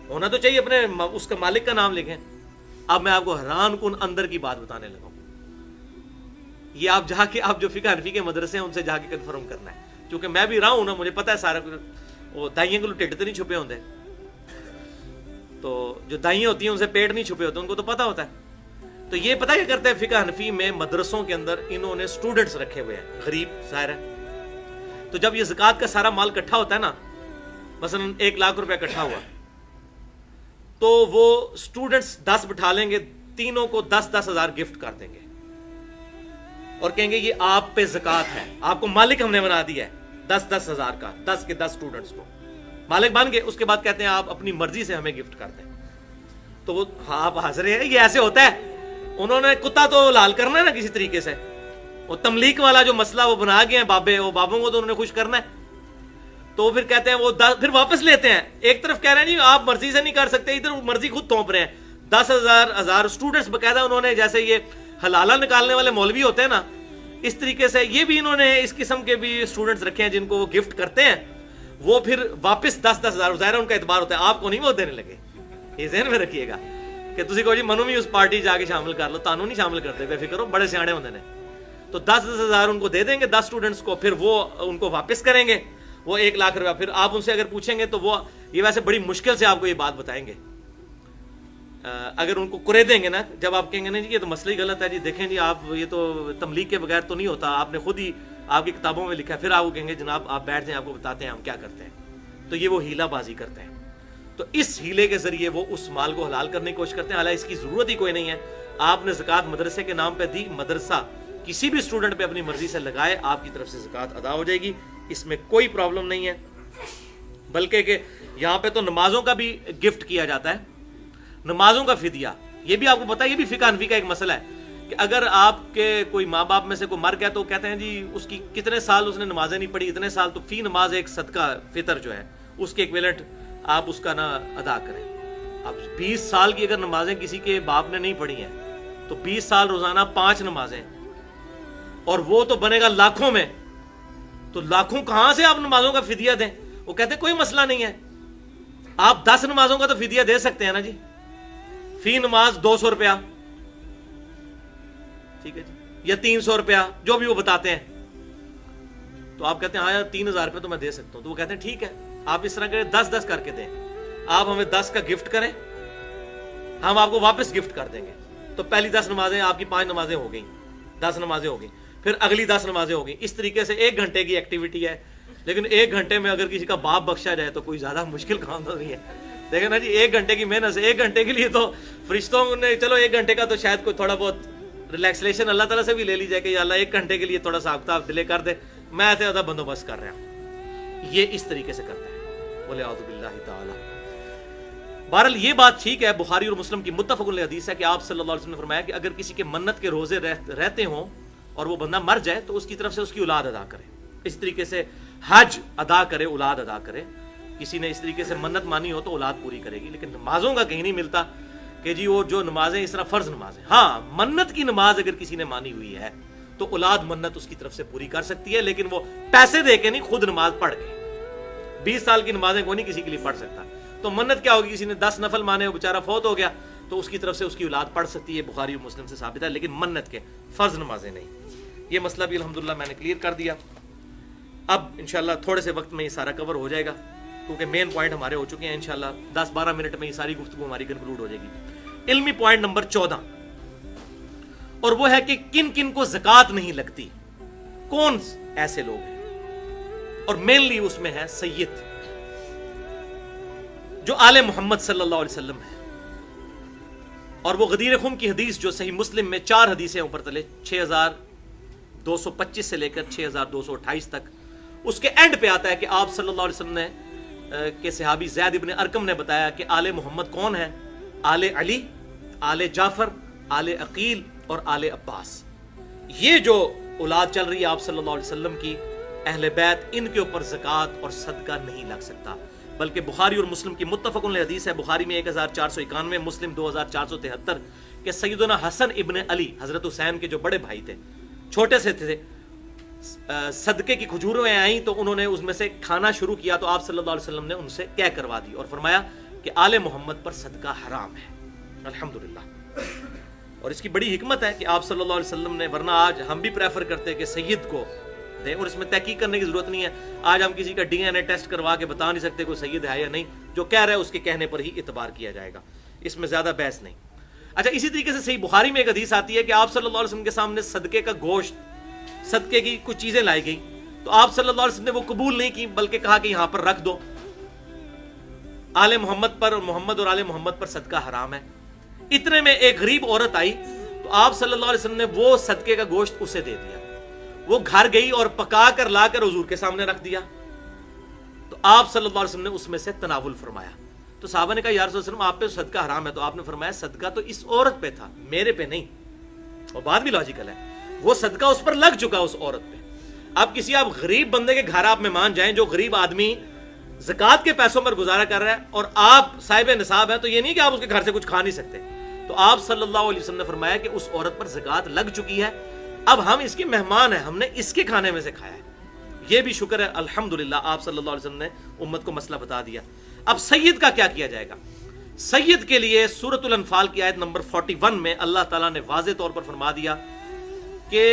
ہونا تو چاہیے اپنے اس کا مالک کا نام لکھیں. اب میں آپ کو حیران کن اندر کی بات بتانے لگا ہوں. یہ آپ جا کے آپ جو فقہ حنفی کے مدرسے ہیں ان سے جا کے کنفرم کرنا ہے، کیونکہ میں بھی رہا ہوں نا، مجھے پتا ہے سارا کچھ. وہ دائیاں کو ٹھڈ تو نہیں چھپے ہوتے، تو جو دائیاں ہوتی ہیں ان سے پیٹ نہیں چھپے ہوتے، ان کو تو پتا ہوتا ہے. تو یہ پتہ کیا کرتے ہیں فقہ حنفی میں مدرسوں کے اندر انہوں نے اسٹوڈنٹس رکھے ہوئے ہیں، غریب ظاہر ہے. تو جب یہ زکوٰۃ کا سارا مال اکٹھا ہوتا ہے نا، مثلا 1 لاکھ روپے اکٹھا ہوا، تو وہ اسٹوڈنٹس 10 بٹھا لیں گے، تینوں کو 10-10 ہزار گفٹ کر دیں گے اور کہیں گے یہ آپ پہ زکوٰۃ ہے، آپ کو مالک ہم نے بنا دیا ہے 10-10 ہزار کا، 10 کے 10 اسٹوڈنٹس کو مالک بن گئے. اس کے بعد کہتے ہیں آپ اپنی مرضی سے ہمیں گفٹ کر دیں. تو وہ ہاں آپ حاضر ہیں، یہ ایسے ہوتا ہے. انہوں نے کتا تو لال کرنا ہے نا کسی طریقے سے. وہ تملیک والا جو مسئلہ وہ بنا گئے ہیں بابے، وہ بابوں کو تو انہوں نے خوش کرنا ہے. تو پھر کہتے ہیں وہ پھر واپس لیتے ہیں. ایک طرف کہہ رہے ہیں جی آپ مرضی سے نہیں کر سکتے، ادھر مرضی خود تھوپ رہے ہیں. 10,000 اسٹوڈنٹس باقاعدہ انہوں نے، جیسے یہ حلالہ نکالنے والے مولوی ہوتے ہیں نا، اس طریقے سے یہ بھی انہوں نے اس قسم کے بھی اسٹوڈنٹس رکھے ہیں جن کو وہ گفٹ کرتے ہیں. وہ پھر واپس 10-10 ہزار، ظاہر ان کا اعتبار ہوتا ہے، آپ کو نہیں وہ دینے لگے. یہ ذہن میں رکھیے گا کہ تسی کہو جی منو بھی اس پارٹی جا کے شامل کر لو، تانوں نہیں شامل کرتے، بے فکر ہو، بڑے سیانے ہوندے نے. تو 10-10 ہزار ان کو دے دیں گے 10 اسٹوڈنٹس کو، پھر وہ ان کو واپس کریں گے وہ 1 لاکھ روپیہ. پھر آپ ان سے اگر پوچھیں گے تو وہ یہ ویسے بڑی مشکل سے آپ کو یہ بات بتائیں گے. اگر ان کو کرے دیں گے نا، جب آپ کہیں گے نا جی یہ تو مسئلہ ہی غلط ہے، جی دیکھیں جی آپ یہ تو تملیغ کے بغیر تو نہیں ہوتا، آپ نے خود ہی آپ کی کتابوں میں لکھا ہے، پھر آپ کو کہیں گے جناب آپ بیٹھ جائیں، آپ کو بتاتے ہیں ہم کیا کرتے ہیں. تو یہ وہ ہیلہ بازی کرتے ہیں. تو اس ہیلے کے ذریعے وہ اس مال کو حلال کرنے کی کوشش کرتے ہیں، حالانکہ اس کی ضرورت ہی کوئی نہیں ہے. آپ نے زکوٰۃ مدرسے کے نام پہ دی، مدرسہ کسی بھی اسٹوڈنٹ پہ اپنی مرضی سے لگائے، آپ کی طرف سے زکوٰۃ ادا ہو جائے گی، اس میں کوئی پرابلم نہیں ہے. بلکہ کہ یہاں پہ تو نمازوں کا بھی گفٹ کیا جاتا ہے، نمازوں کا فدیہ. یہ بھی آپ کو پتا ہے، یہ بھی فقہ حنفی کا ایک مسئلہ ہے کہ اگر آپ کے کوئی ماں باپ میں سے کوئی مر گیا تو کہتے ہیں جی اس کی کتنے سال اس نے نمازیں نہیں پڑھی، اتنے سال، تو فی نماز ایک صدقہ فطر جو ہے اس کے ایکویلنٹ آپ اس کا نہ ادا کریں. اب 20 سال کی اگر نمازیں کسی کے باپ نے نہیں پڑھی ہیں تو 20 سال روزانہ 5 نمازیں، اور وہ تو بنے گا لاکھوں میں، تو لاکھوں کہاں سے آپ نمازوں کا فدیہ دیں؟ وہ کہتے ہیں کوئی مسئلہ نہیں ہے، آپ 10 نمازوں کا تو فدیہ دے سکتے ہیں نا جی، فی نماز 200 روپیہ، ٹھیک ہے جی، یا 300 روپیہ، جو بھی وہ بتاتے ہیں. تو آپ کہتے ہیں ہاں 3,000 روپے تو میں دے سکتا ہوں. تو وہ کہتے ہیں ٹھیک ہے آپ اس طرح کریں 10-10 کر کے دیں، آپ ہمیں 10 کا گفٹ کریں، ہم آپ کو واپس گفٹ کر دیں گے. تو پہلی 10 نمازیں آپ کی 5 نمازیں ہو گئیں، 10 نمازیں ہو گئیں، پھر اگلی 10 نمازیں ہو گئیں. اس طریقے سے 1 گھنٹے کی ایکٹیویٹی ہے، لیکن 1 گھنٹے میں اگر کسی کا باپ بخشا جائے تو کوئی زیادہ مشکل کام تو نہیں ہے. دیکھیں نا جی 1 گھنٹے کی محنت سے 1 گھنٹے کے لیے تو فرشتوں نے چلو 1 گھنٹے کا تو شاید کوئی تھوڑا بہت ریلیکسیشن اللہ تعالیٰ سے بھی لے لی جائے کہ یا اللہ 1 گھنٹے کے لیے تھوڑا سا کتاب ڈیلے کر دے، میں ایسے زیادہ بندوبست کر رہا ہوں. یہ اس طریقے سے کرتا ہے. بولے اعوذ باللہ تعالی. بہرحال یہ بات ٹھیک ہے، بخاری اور مسلم کی متفق علیہ حدیث ہے کہ آپ صلی اللہ علیہ وسلم نے فرمایا کہ اگر کسی کے منت کے روزے رہتے ہوں اور وہ بندہ مر جائے تو اس کی طرف سے اس کی اولاد ادا کرے. اس طریقے سے حج ادا کرے، اولاد ادا کرے. کسی نے اس طریقے سے منت مانی ہو تو اولاد پوری کرے گی. لیکن نمازوں کا کہیں نہیں ملتا کہ جی وہ جو نمازیں اس طرح فرض نمازیں. ہاں منت کی نماز اگر کسی نے مانی ہوئی ہے تو اولاد منت اس کی طرف سے پوری کر سکتی ہے، لیکن وہ پیسے دے کے نہیں، خود نماز پڑھ کے. 20 سال کی نمازیں کوئی نہیں کسی کے لیے پڑھ سکتا. تو منت کیا ہوگی؟ کسی نے 10 نفل مانے، وہ بیچارہ فوت ہو گیا تو اس کی طرف سے اس کی اولاد پڑھ سکتی ہے. بخاری اور مسلم سے ثابت ہے، لیکن منت کے فرض نمازیں نہیں. یہ مسئلہ بھی الحمدللہ میں نے کلیئر کر دیا. اب انشاءاللہ تھوڑے سے وقت میں یہ سارا کور ہو جائے گا. کیونکہ مین پوائنٹ ہمارے ہو چکے ہیں، انشاءاللہ 10-12 منٹ میں یہ ساری گفتگو ہماری کنکلوڈ ہو جائے گی۔ علمی پوائنٹ نمبر 14، اور وہ ہے کہ کن کن کو زکوٰۃ نہیں لگتی، کون ایسے لوگ ہیں، اور مینلی اس میں ہے سید جو آل محمد صلی اللہ علیہ وسلم ہے، اور وہ غدیر خم کی حدیث جو صحیح مسلم میں 4 حدیثیں اوپر تلے 6225 سے لے کر 6228 تک، اس کے اینڈ پہ آتا ہے کہ آپ صلی اللہ علیہ وسلم نے کہ صحابی زید ابن ارقم نے بتایا کہ آل محمد کون ہے، آل علی، آل جعفر، آل عقیل اور آل عباس۔ یہ جو اولاد چل رہی ہے آپ صلی اللہ علیہ وسلم کی، اہل بیت، ان کے اوپر زکوٰۃ اور صدقہ نہیں لگ سکتا، بلکہ بخاری اور مسلم کی متفق علیہ حدیث ہے، بخاری میں 1491، مسلم 2473، کہ سیدنا حسن ابن علی حضرت حسین کے جو بڑے بھائی تھے، چھوٹے سے تھے، صدقے کی کھجوریں آئیں تو انہوں نے اس میں سے کھانا شروع کیا، تو آپ صلی اللہ علیہ وسلم نے ان سے کیا کروا دی اور فرمایا کہ آل محمد پر صدقہ حرام ہے۔ الحمدللہ، اور اس کی بڑی حکمت ہے کہ آپ صلی اللہ علیہ وسلم نے، ورنہ آج ہم بھی پریفر کرتے کہ سید کو دیں، اور اس میں تحقیق کرنے کی ضرورت نہیں ہے۔ آج ہم کسی کا ڈی این اے ٹیسٹ کروا کے بتا نہیں سکتے کوئی سید ہے یا نہیں، جو کہہ رہا ہے اس کے کہنے پر ہی اعتبار کیا جائے گا، اس میں زیادہ بحث نہیں۔ اچھا، اسی طریقے سے صحیح بخاری میں ایک حدیث آتی ہے کہ آپ صلی اللہ علیہ وسلم کے سامنے صدقے کا گوشت، صدقے کی کچھ چیزیں لائی گئی، تو آپ صلی اللہ علیہ وسلم نے وہ قبول نہیں کی، بلکہ کہا کہ یہاں پر رکھ دو، آل محمد پر، اور محمد اور آل محمد پر صدقہ حرام ہے۔ اتنے میں ایک غریب عورت آئی، تو آپ صلی اللہ علیہ وسلم نے وہ صدقے کا گوشت اسے دے دیا، وہ گھر گئی اور پکا کر لا کر حضور کے سامنے رکھ دیا، تو آپ صلی اللہ علیہ وسلم نے اس میں سے تناول فرمایا۔ تو صحابہ نے کہا یا رسول اللہ علیہ وسلم، آپ پہ صدقہ حرام ہے، تو آپ نے فرمایا صدقہ تو اس عورت پہ تھا، میرے پہ نہیں، اور بات بھی لاجیکل ہے، وہ صدقہ اس پر لگ چکا اس عورت پہ۔ اب کسی آپ غریب بندے کے گھر آپ مہمان جائیں، جو غریب آدمی زکوٰۃ کے پیسوں پر گزارا کر رہا ہے، اور آپ صاحب نصاب ہیں، تو یہ نہیں کہ آپ اس کے گھر سے کچھ کھا نہیں سکتے، تو آپ صلی اللہ علیہ وسلم نے فرمایا کہ اس عورت پر زکوٰۃ لگ چکی ہے، اب ہم اس کے مہمان ہیں، ہم نے اس کے کھانے میں سے کھایا ہے، یہ بھی شکر ہے الحمدللہ، آپ صلی اللہ علیہ وسلم نے امت کو مسئلہ بتا دیا۔ اب سید کا کیا کیا جائے گا؟ سید کے لیے سورۃ الانفال کی آیت نمبر 41 میں اللہ تعالیٰ نے واضح طور پر فرما دیا کہ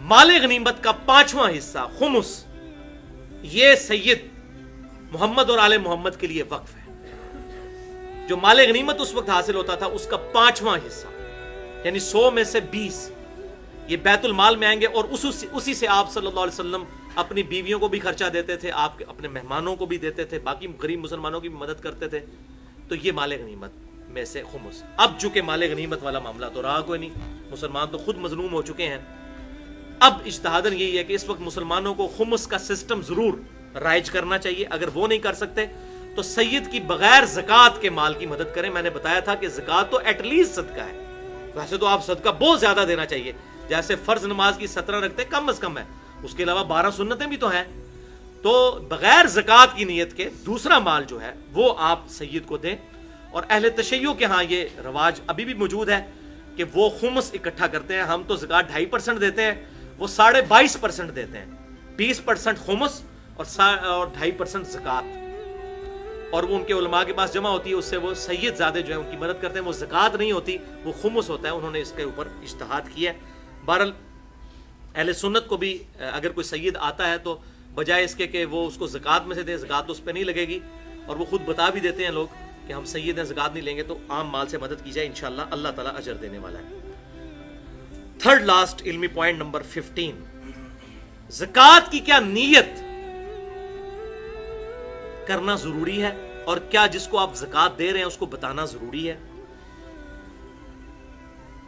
مال غنیمت کا 5واں حصہ خمس، یہ سید محمد اور آل محمد کے لیے وقف ہے۔ جو مال غنیمت اس وقت حاصل ہوتا تھا، اس کا 5واں حصہ، یعنی 100 میں سے 20 یہ بیت المال میں آئیں گے، اور اسی سے آپ صلی اللہ علیہ وسلم اپنی بیویوں کو بھی خرچہ دیتے تھے، آپ اپنے مہمانوں کو بھی دیتے تھے، باقی غریب مسلمانوں کی بھی مدد کرتے تھے، تو یہ مال غنیمت میں سے خمس۔ اب چونکہ مال غنیمت والا معاملہ تو رہا کوئی نہیں، مسلمان تو خود مظلوم ہو چکے ہیں، اب اجتہاداً یہی ہے کہ اس وقت مسلمانوں کو خمس کا سسٹم ضرور رائج کرنا چاہیے، اگر وہ نہیں کر سکتے تو سید کی بغیر زکوٰۃ کے مال کی مدد کریں۔ میں نے بتایا تھا کہ زکوٰۃ تو ایٹ لیسٹ صدقہ ہے، ویسے تو آپ صدقہ بہت زیادہ دینا چاہیے، جیسے فرض نماز کی 17 رکھتے کم از کم ہے، اس کے علاوہ 12 سنتیں بھی تو ہیں، تو بغیر زکوٰۃ کی نیت کے دوسرا مال جو ہے وہ آپ سید کو دیں۔ اور اہل تشیع کے ہاں یہ رواج ابھی بھی موجود ہے کہ وہ خمس اکٹھا کرتے ہیں، ہم تو زکوٰۃ 2.5% دیتے ہیں، وہ 22.5% دیتے ہیں، 20% خمس اور 2.5% زکوٰۃ، اور وہ ان کے علماء کے پاس جمع ہوتی ہے، اس سے وہ سید زیادہ جو ہے ان کی مدد کرتے ہیں، وہ زکوٰۃ نہیں ہوتی، وہ خمس ہوتا ہے، انہوں نے اس کے اوپر اجتہاد کیا ہے۔ بہرحال اہل سنت کو بھی اگر کوئی سید آتا ہے تو بجائے اس کے کہ وہ اس کو زکوٰۃ میں سے دے، زکوٰۃ تو اس پہ نہیں لگے گی، اور وہ خود بتا بھی دیتے ہیں لوگ کہ ہم سید ہیں، زکوٰۃ نہیں لیں گے، تو عام مال سے مدد کی جائے، انشاءاللہ اللہ تعالیٰ اجر دینے والا ہے۔ تھرڈ لاسٹ علمی پوائنٹ نمبر 15، زکوٰۃ کی کیا نیت کرنا ضروری ہے، اور کیا جس کو آپ زکوٰۃ دے رہے ہیں اس کو بتانا ضروری ہے؟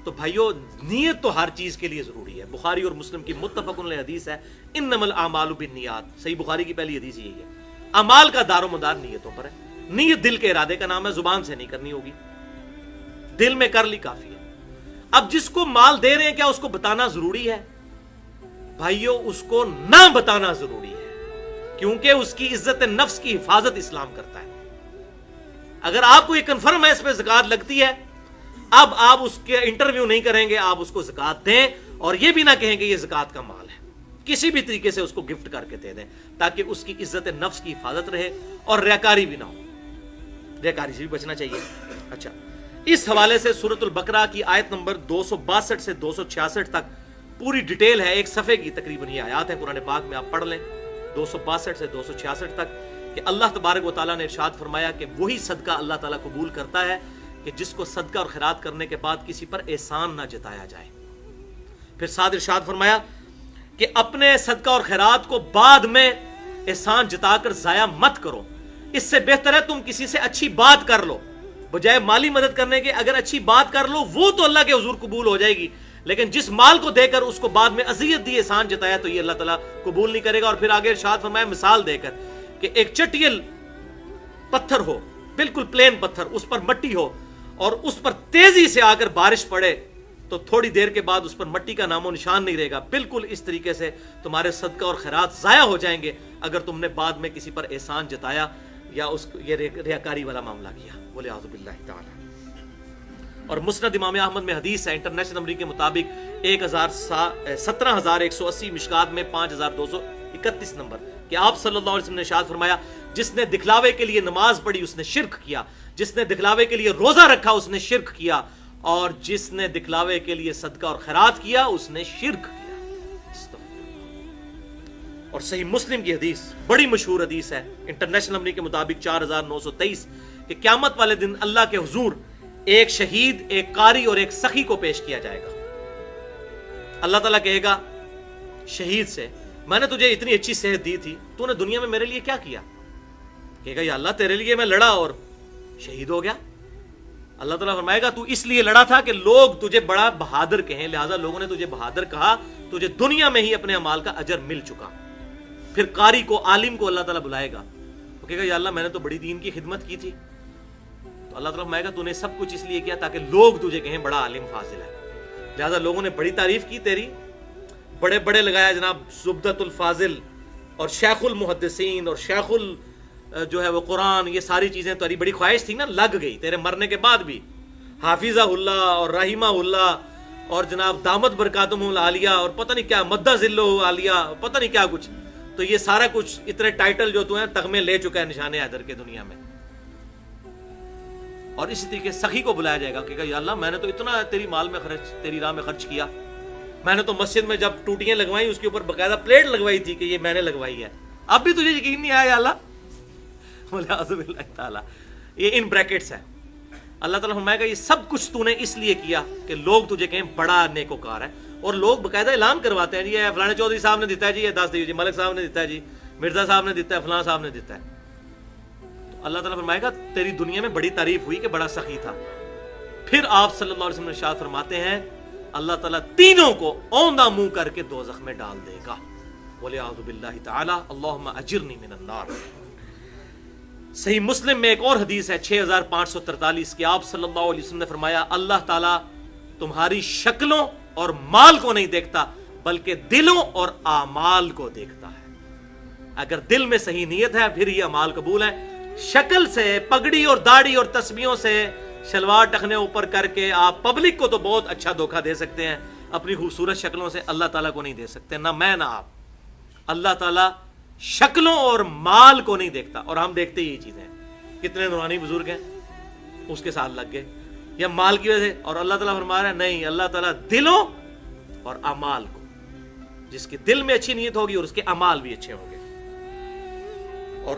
تو بھائیو، نیت تو ہر چیز کے لیے ضروری ہے، بخاری اور مسلم کی متفق علیہ حدیث ہے، انما الاعمال بالنیات، صحیح بخاری کی پہلی حدیث یہی ہے، اعمال کا دار و مدار نیتوں پر ہے، نیت دل کے ارادے کا نام ہے، زبان سے نہیں کرنی ہوگی، دل میں کر لی کافی ہے۔ اب جس کو مال دے رہے ہیں کیا اس کو بتانا ضروری ہے؟ بھائیو، اس کو نہ بتانا ضروری ہے، کیونکہ اس کی عزت نفس کی حفاظت اسلام کرتا ہے۔ اگر آپ کو یہ کنفرم ہے اس پہ زکوٰۃ لگتی ہے، اب آپ اس کے انٹرویو نہیں کریں گے، آپ اس کو زکوٰۃ دیں، اور یہ بھی نہ کہیں کہ یہ زکوٰۃ کا مال ہے، کسی بھی طریقے سے اس کو گفٹ کر کے دے دیں، تاکہ اس کی عزت نفس کی حفاظت رہے اور ریاکاری بھی نہ ہو، ریاکاری سے بھی بچنا چاہیے۔ اچھا، اس حوالے سے سورۃ البقرہ کی آیت نمبر 262 سے 266 تک پوری ڈیٹیل ہے، ایک صفحے کی تقریباً یہ آیات ہیں قرآن پاک میں، آپ پڑھ لیں، 262 سے 266 تک کہ اللہ تبارک و تعالیٰ نے ارشاد فرمایا کہ وہی صدقہ اللہ تعالیٰ قبول کرتا ہے کہ جس کو صدقہ اور خیرات کرنے کے بعد کسی پر احسان نہ جتایا جائے. پھر ساتھ ارشاد فرمایا کہ اپنے صدقہ اور خیرات کو بعد میں احسان جتا کر ضائع مت کرو, اس سے بہتر ہے تم کسی سے اچھی بات کر لو. بجائے مالی مدد کرنے کے اگر اچھی بات کر لو وہ تو اللہ کے حضور قبول ہو جائے گی, لیکن جس مال کو دے کر اس کو بعد میں اذیت دی, احسان جتایا, تو یہ اللہ تعالیٰ قبول نہیں کرے گا. اور پھر آگے ارشاد فرمایا مثال دے کر کہ ایک چٹیل پتھر ہو, بالکل پلین پتھر, اس پر مٹی ہو اور اس پر تیزی سے آ کر بارش پڑے تو تھوڑی دیر کے بعد اس پر مٹی کا نام و نشان نہیں رہے گا. بالکل اس طریقے سے تمہارے صدقہ اور خیرات ضائع ہو جائیں گے اگر تم نے بعد میں کسی پر احسان جتایا یا اس یہ ریاکاری والا معاملہ کیا. بولے اعوذ باللہ تعالی. اور مسند امام احمد میں حدیث ہے انٹرنیشنل نمبر کے مطابق 17180, مشکات میں 5231 نمبر, کہ آپ صلی اللہ علیہ وسلم نے ارشاد فرمایا جس نے دکھلاوے کے لیے نماز پڑھی اس نے شرک کیا, جس نے دکھلاوے کے لیے روزہ رکھا اس نے شرک کیا, اور جس نے دکھلاوے کے لیے صدقہ اور خیرات کیا اس نے شرک کیا. اور صحیح مسلم کی حدیث, بڑی مشہور حدیث ہے انٹرنیشنل نمبر کے مطابق 4923, کہ قیامت والے دن اللہ کے حضور ایک شہید, ایک قاری اور ایک سخی کو پیش کیا جائے گا. اللہ تعالیٰ کہے گا شہید سے میں نے تجھے اتنی اچھی صحت دی تھی, تو نے دنیا میں میرے لیے کیا کیا؟ کہے گا یا اللہ تیرے لیے میں لڑا اور شہید ہو گیا. اللہ تعالیٰ فرمائے گا تو اس لیے لڑا تھا کہ لوگ تجھے بڑا بہادر کہیں, لہٰذا لوگوں نے تجھے بہادر کہا, تجھے دنیا میں ہی اپنے اعمال کا اجر مل چکا. پھر قاری کو, عالم کو اللہ تعالیٰ بلائے گا, وہ کہے گا یا اللہ میں نے تو بڑی دین کی خدمت کی تھی. تو اللہ تعالیٰ فرمائے گا تو نے سب کچھ اس لیے کیا تاکہ لوگ تجھے کہیں بڑا عالم فاضل ہے, لہٰذا لوگوں نے بڑی تعریف کی تیری, بڑے بڑے لگایا جناب زبدۃ الفاضل اور شیخ المحدثین اور شیخ جو ہے وہ قرآن, یہ ساری چیزیں تیری بڑی خواہش تھی نا, لگ گئی تیرے مرنے کے بعد بھی. حافظہ اللہ اور رحمہ اللہ اور جناب دامت برکاتہم العالیہ اور پتہ نہیں کیا مدہ ذلہ عالیہ, پتہ نہیں کیا کچھ, تو یہ سارا کچھ اتنے ٹائٹل جو تو ہیں تغمے لے چکا ہے نشان حیدر کے دنیا میں. اور اسی طریقے سخی کو بلایا جائے گا کہ یا اللہ میں نے تو اتنا تیری مال میں خرچ, تیری راہ میں خرچ کیا, میں نے تو مسجد میں جب ٹوٹیاں لگوائیں اس کے اوپر باقاعدہ پلیٹ لگوائی تھی کہ یہ میں نے لگوائی ہے, اب بھی تجھے یقین نہیں آیا یا اللہ. بولے اعوذ باللہ تعالی. یہ ان بریکٹس ہے. اللہ تعالیٰ فرمائے گا یہ سب کچھ تو نے اس لیے کیا کہ لوگ تجھے کہیں بڑا نیکوکار ہے, اور لوگ باقاعدہ اعلان کرواتے ہیں جی یہ فلانے چودھری صاحب نے دیتا ہے, جی یہ 10 دیجیے, ملک صاحب نے دیتا ہے, جی مرزا صاحب نے دیتا ہے, فلاں صاحب نے دیتا ہے. تو اللہ تعالیٰ فرمائے گا تیری دنیا میں بڑی تعریف ہوئی کہ بڑا سخی تھا. پھر آپ صلی اللہ علیہ وسلم ارشاد فرماتے ہیں اللہ تعالیٰ تینوں کو اوندہ منہ کر کے دوزخ میں ڈال دے گا. بولے اعوذ باللہ تعالی اللہم اجرنی من النار. صحیح مسلم میں ایک اور حدیث ہے 6543 کہ آپ صلی اللہ علیہ وسلم نے فرمایا اللہ تعالیٰ تمہاری شکلوں اور مال کو نہیں دیکھتا بلکہ دلوں اور اعمال کو دیکھتا ہے. اگر دل میں صحیح نیت ہے پھر یہ اعمال قبول ہے. شکل سے, پگڑی اور داڑھی اور تسبیحوں سے, شلوار ٹخنے اوپر کر کے آپ پبلک کو تو بہت اچھا دھوکہ دے سکتے ہیں, اپنی خوبصورت شکلوں سے اللہ تعالیٰ کو نہیں دے سکتے, نہ میں نہ آپ. اللہ تعالیٰ شکلوں اور مال کو نہیں دیکھتا, اور ہم دیکھتے ہی یہ چیزیں. کتنے نورانی بزرگ ہیں اس کے ساتھ لگ گئے یا مال کی وجہ سے, اور اللہ تعالیٰ فرما رہا ہے نہیں, اللہ تعالیٰ دلوں اور اعمال کو, جس کے دل میں اچھی نیت ہوگی اور اس کے اعمال بھی اچھے ہوں گے. اور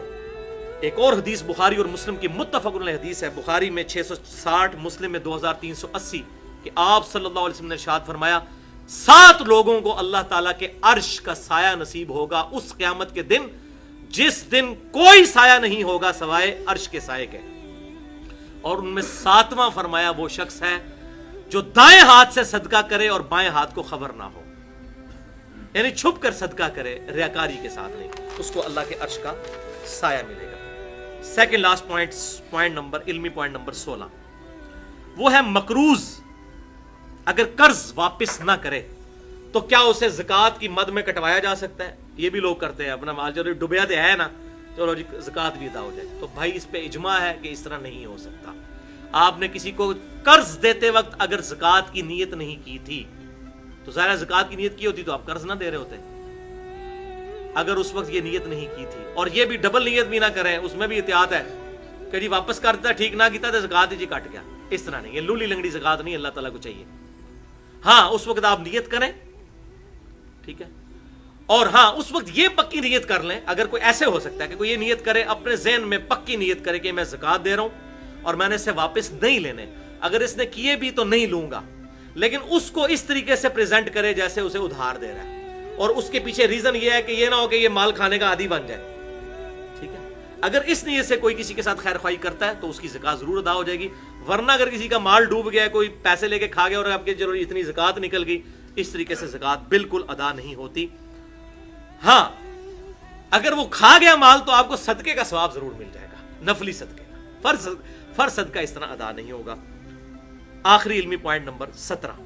ایک اور حدیث بخاری اور مسلم کی متفق علیہ حدیث ہے, بخاری میں 660, مسلم میں 2380, کہ آپ صلی اللہ علیہ وسلم نے ارشاد فرمایا 7 لوگوں کو اللہ تعالیٰ کے عرش کا سایہ نصیب ہوگا اس قیامت کے دن جس دن کوئی سایہ نہیں ہوگا سوائے عرش کے سائے کے. اور ان میں 7واں فرمایا وہ شخص ہے جو دائیں ہاتھ سے صدقہ کرے اور بائیں ہاتھ کو خبر نہ ہو, یعنی چھپ کر صدقہ کرے ریاکاری کے ساتھ نہیں, اس کو اللہ کے عرش کا سایہ ملے گا. سیکنڈ لاسٹ پوائنٹ نمبر, علمی پوائنٹ نمبر 16, وہ ہے مقروض اگر قرض واپس نہ کرے تو کیا اسے زکوٰۃ کی مد میں کٹوایا جا سکتا ہے؟ یہ بھی لوگ کرتے ہیں, اپنا مال جو ڈوبیا تو ہے نا, چلو جی زکوٰۃ بھی ادا ہو جائے. تو بھائی اس پہ اجماع ہے کہ اس طرح نہیں ہو سکتا. آپ نے کسی کو قرض دیتے وقت اگر زکوٰۃ کی نیت نہیں کی تھی تو ظاہر زکوٰۃ کی نیت کی ہوتی تو آپ قرض نہ دے رہے ہوتے. اگر اس وقت یہ نیت نہیں کی تھی, اور یہ بھی ڈبل نیت بھی نہ کریں, اس میں بھی احتیاط ہے کہ جی واپس کر دیتا, ٹھیک نہ کیتا تو زکوٰۃ ہی جی کٹ گیا, اس طرح نہیں. یہ لولی لنگڑی زکوٰۃ نہیں اللہ تعالیٰ کو چاہیے. ہاں اس وقت آپ نیت کریں, ٹھیک ہے, اور ہاں اس وقت یہ پکی نیت کر لیں, اگر کوئی ایسے ہو سکتا ہے کہ کوئی یہ نیت کرے, اپنے ذہن میں پکی نیت کرے کہ میں زکوٰۃ دے رہا ہوں اور میں نے اسے واپس نہیں لینے, اگر اس نے کیے بھی تو نہیں لوں گا, لیکن اس کو اس طریقے سے پریزنٹ کرے جیسے اسے ادھار دے رہا ہے, اور اس کے پیچھے ریزن یہ ہے کہ یہ نہ ہو کہ یہ مال کھانے کا عادی بن جائے. ٹھیک ہے, اگر اس نیت سے کوئی کسی کے ساتھ خیر خواہی کرتا ہے تو اس کی زکوٰۃ ضرور ادا ہو جائے گی, ورنہ اگر کسی کا مال ڈوب گیا, کوئی پیسے لے کے کھا گیا اور آپ کے ضروری اتنی زکوٰۃ نکل گئی, اس طریقے سے زکوٰۃ بالکل ادا نہیں ہوتی. ہاں اگر وہ کھا گیا مال تو آپ کو صدقے کا ثواب ضرور مل جائے گا, نفلی صدقے کا, فرض صدقہ اس طرح ادا نہیں ہوگا. آخری علمی پوائنٹ نمبر 17,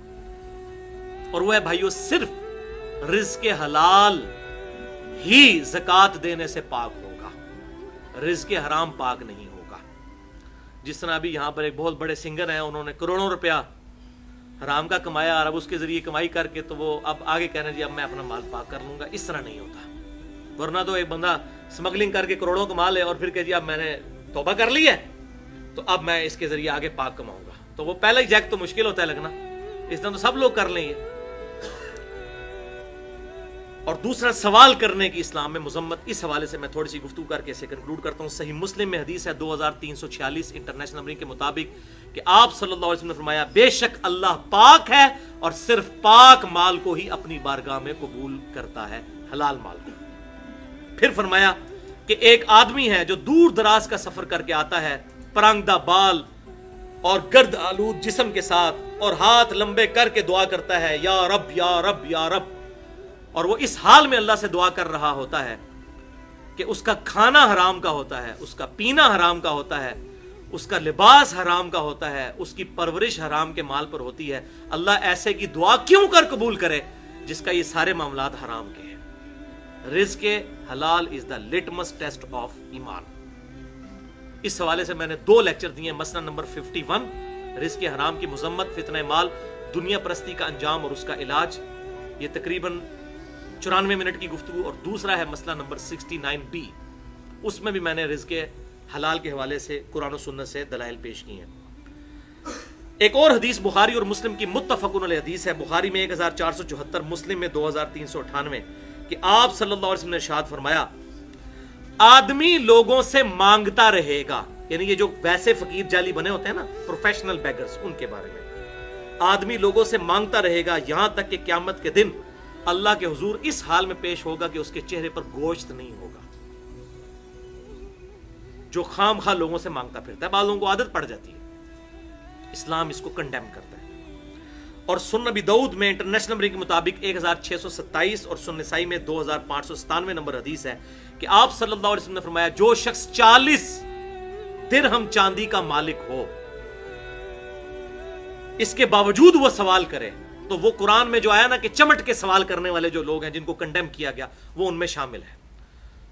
اور وہ ہے بھائیو, صرف رزق حلال ہی زکوٰۃ دینے سے پاک ہوگا, رزق حرام پاک نہیں ہوگا. جس طرح ابھی یہاں پر ایک بہت بڑے سنگر ہیں, انہوں نے کروڑوں روپیہ حرام کا کمایا, اور اب اس کے ذریعے کمائی کر کے تو وہ اب آگے کہنا جی اب میں اپنا مال پاک کر لوں گا. اس طرح نہیں ہوتا. ورنہ تو ایک بندہ سمگلنگ کر کے کروڑوں کما لے اور پھر کہ جی اب میں نے توبہ کر لی ہے تو اب میں اس کے ذریعے آگے پاک کماؤں گا, تو وہ پہلا ہی جیک تو مشکل ہوتا ہے لگنا, اس طرح تو سب لوگ کر لیں گے. اور دوسرا, سوال کرنے کی اسلام میں مذمت. اس حوالے سے میں تھوڑی سی گفتگو کر کے اسے کنکلوڈ کرتا ہوں. صحیح مسلم میں حدیث ہے 2346 انٹرنیشنل نمبرنگ کے مطابق کہ آپ صلی اللہ علیہ وسلم نے فرمایا, بے شک اللہ پاک ہے اور صرف پاک مال کو ہی اپنی بارگاہ میں قبول کرتا ہے, حلال مال کو. پھر فرمایا کہ ایک آدمی ہے جو دور دراز کا سفر کر کے آتا ہے, پرانگدہ بال اور گرد آلود جسم کے ساتھ, اور ہاتھ لمبے کر کے دعا کرتا ہے, یا رب یا رب یا رب, اور وہ اس حال میں اللہ سے دعا کر رہا ہوتا ہے کہ اس کا کھانا حرام کا ہوتا ہے, اس کا پینا حرام کا ہوتا ہے, اس کا لباس حرام کا ہوتا ہے, اس کی پرورش حرام کے مال پر ہوتی ہے. اللہ ایسے کی دعا کیوں کر قبول کرے جس کا یہ سارے معاملات حرام کے ہیں. رزق حلال از دا لٹمس ٹیسٹ آف ایمان. اس حوالے سے میں نے 2 لیکچر دیے. مسئلہ نمبر 51, رزق حرام کی مذمت, فتنہ مال, دنیا پرستی کا انجام اور اس کا علاج, یہ تقریباً 94 منٹ کی گفتگو. اور دوسرا ہے مسئلہ نمبر 69B, اس میں بھی میں نے رزق حلال کے حوالے سے قرآن و سنت سے دلائل پیش کی ہیں. ایک اور حدیث بخاری اور مسلم کی متفقن علیہ حدیث ہے, بخاری میں 1474, مسلم میں 2398, کہ آپ صلی اللہ علیہ وسلم نے ارشاد فرمایا, آدمی لوگوں سے مانگتا رہے گا, یعنی یہ جو ویسے فقیر جعلی بنے ہوتے ہیں نا, پروفیشنل بیگرز, ان کے بارے میں, آدمی لوگوں سے مانگتا رہے گا یہاں تک کہ قیامت کے دن اللہ کے حضور اس حال میں پیش ہوگا کہ اس کے چہرے پر گوشت نہیں ہوگا. جو خام خواہ لوگوں سے مانگتا پھرتا ہے, بعض لوگوں کو عادت پڑ جاتی ہے, اسلام اس کو کنڈیم کرتا ہے. اور سنن ابی داؤد میں انٹرنیشنل نمبر کے مطابق 1627 اور سنن نسائی میں 2597 نمبر حدیث ہے کہ آپ صلی اللہ علیہ وسلم نے فرمایا, جو شخص 40 درہم چاندی کا مالک ہو, اس کے باوجود وہ سوال کرے, تو وہ قرآن میں جو آیا نا کہ چمٹ کے سوال کرنے والے جو لوگ ہیں جن کو کنڈیم کیا گیا, وہ ان میں شامل ہے.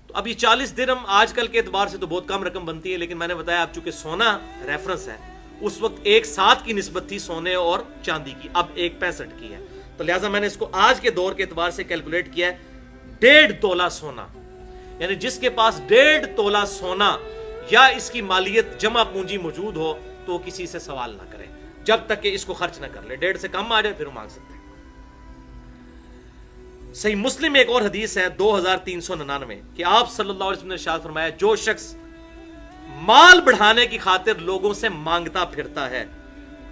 تو اب یہ 40 درہم آج کل کے اعتبار سے تو بہت کم رقم بنتی ہے, لیکن میں نے بتایا اب چونکہ سونا ریفرنس ہے, اس وقت 1.7 کی نسبت تھی سونے اور چاندی کی, اب 1.65 کی ہے, تو لہٰذا میں نے اس کو آج کے دور کے اعتبار سے کیلکولیٹ کیا ہے 1.5 تولہ سونا. یعنی جس کے پاس 1.5 تولہ سونا یا اس کی مالیت جمع پونجی موجود ہو تو وہ کسی سے سوال نہ کرے جب تک کہ اس کو خرچ نہ کر لے. 1.5 سے کم آ جائے پھر وہ مانگ سکتے ہیں. صحیح مسلم میں ایک اور حدیث ہے 2399 کہ آپ صلی اللہ علیہ وسلم نے ارشاد فرمایا, جو شخص مال بڑھانے کی خاطر لوگوں سے مانگتا پھرتا ہے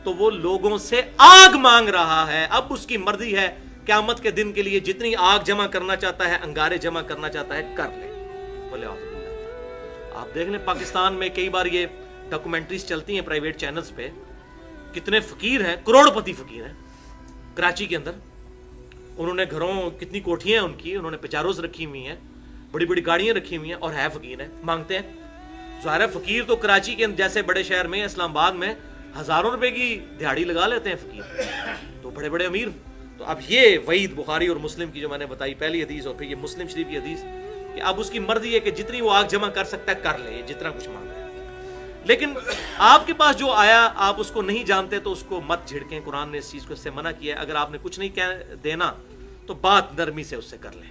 تو وہ لوگوں سے آگ مانگ رہا ہے. اب اس کی مرضی ہے, قیامت کے دن کے لیے جتنی آگ جمع کرنا چاہتا ہے, انگارے جمع کرنا چاہتا ہے, کر لے. بولے آپ دیکھ لیں پاکستان میں کئی بار یہ ڈاکومنٹریز چلتی ہیں پرائیویٹ چینلز پہ, کتنے فقیر ہیں, کروڑ پتی فقیر ہیں کراچی کے اندر, انہوں نے گھروں, کتنی کوٹھیاں ہیں ان کی, انہوں نے پچاروز رکھی ہوئی ہیں, بڑی بڑی گاڑیاں رکھی ہوئی ہیں, اور ہے فقیر ہیں, مانگتے ہیں. ظاہر ہے فقیر تو کراچی کے جیسے بڑے شہر میں, اسلام آباد میں ہزاروں روپے کی دیہڑی لگا لیتے ہیں فقیر, تو بڑے بڑے امیر. تو اب یہ وعید بخاری اور مسلم کی جو میں نے بتائی پہلی حدیث, اور پھر یہ مسلم شریف کی حدیث, کہ اب اس کی مرضی ہے کہ جتنی وہ آگ جمع کر سکتا ہے کر لے, جتنا کچھ مانگ رہا ہے. لیکن آپ کے پاس جو آیا آپ اس کو نہیں جانتے تو اس کو مت جھڑکیں, قرآن نے اس چیز کو اس سے منع کیا ہے. اگر آپ نے کچھ نہیں دینا تو بات نرمی سے اس سے کر لیں,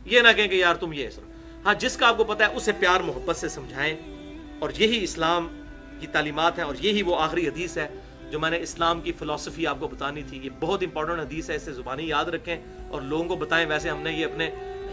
یہ نہ کہیں کہ یار تم یہ سر. ہاں جس کا آپ کو پتا ہے اسے پیار محبت سے سمجھائیں, اور یہی اسلام کی تعلیمات ہیں, اور یہی وہ آخری حدیث ہے جو میں نے اسلام کی فلسفی آپ کو بتانی تھی. یہ بہت امپورٹنٹ حدیث ہے, اسے زبانی یاد رکھیں اور لوگوں کو بتائیں. ویسے ہم نے یہ اپنے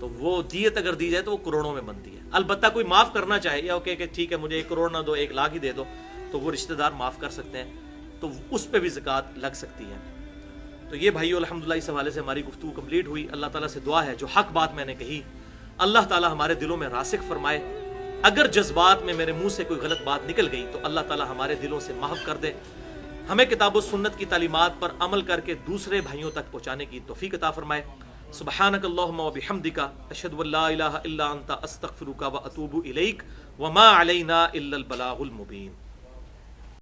تو وہ دیت اگر دی جائے تو وہ کروڑوں میں بنتی ہے. البتہ کوئی معاف کرنا چاہے یا کہ ٹھیک ہے مجھے 1 کروڑ نہ دو 1 لاکھ ہی دے دو, تو وہ رشتہ دار معاف کر سکتے ہیں, تو اس پہ بھی زکوٰۃ لگ سکتی ہے. تو یہ بھائیو الحمدللہ اس حوالے سے ہماری گفتگو کمپلیٹ ہوئی. اللہ تعالیٰ سے دعا ہے جو حق بات میں نے کہی اللہ تعالیٰ ہمارے دلوں میں راسخ فرمائے. اگر جذبات میں میرے منہ سے کوئی غلط بات نکل گئی تو اللہ تعالیٰ ہمارے دلوں سے محو کر دے. ہمیں کتاب و سنت کی تعلیمات پر عمل کر کے دوسرے بھائیوں تک پہنچانے کی توفیق عطا فرمائے. سبحانک اللہم و بحمدک اشہد ان لا الہ الا انت استغفرک و اتوب الیک وما علینا الا البلاغ المبین.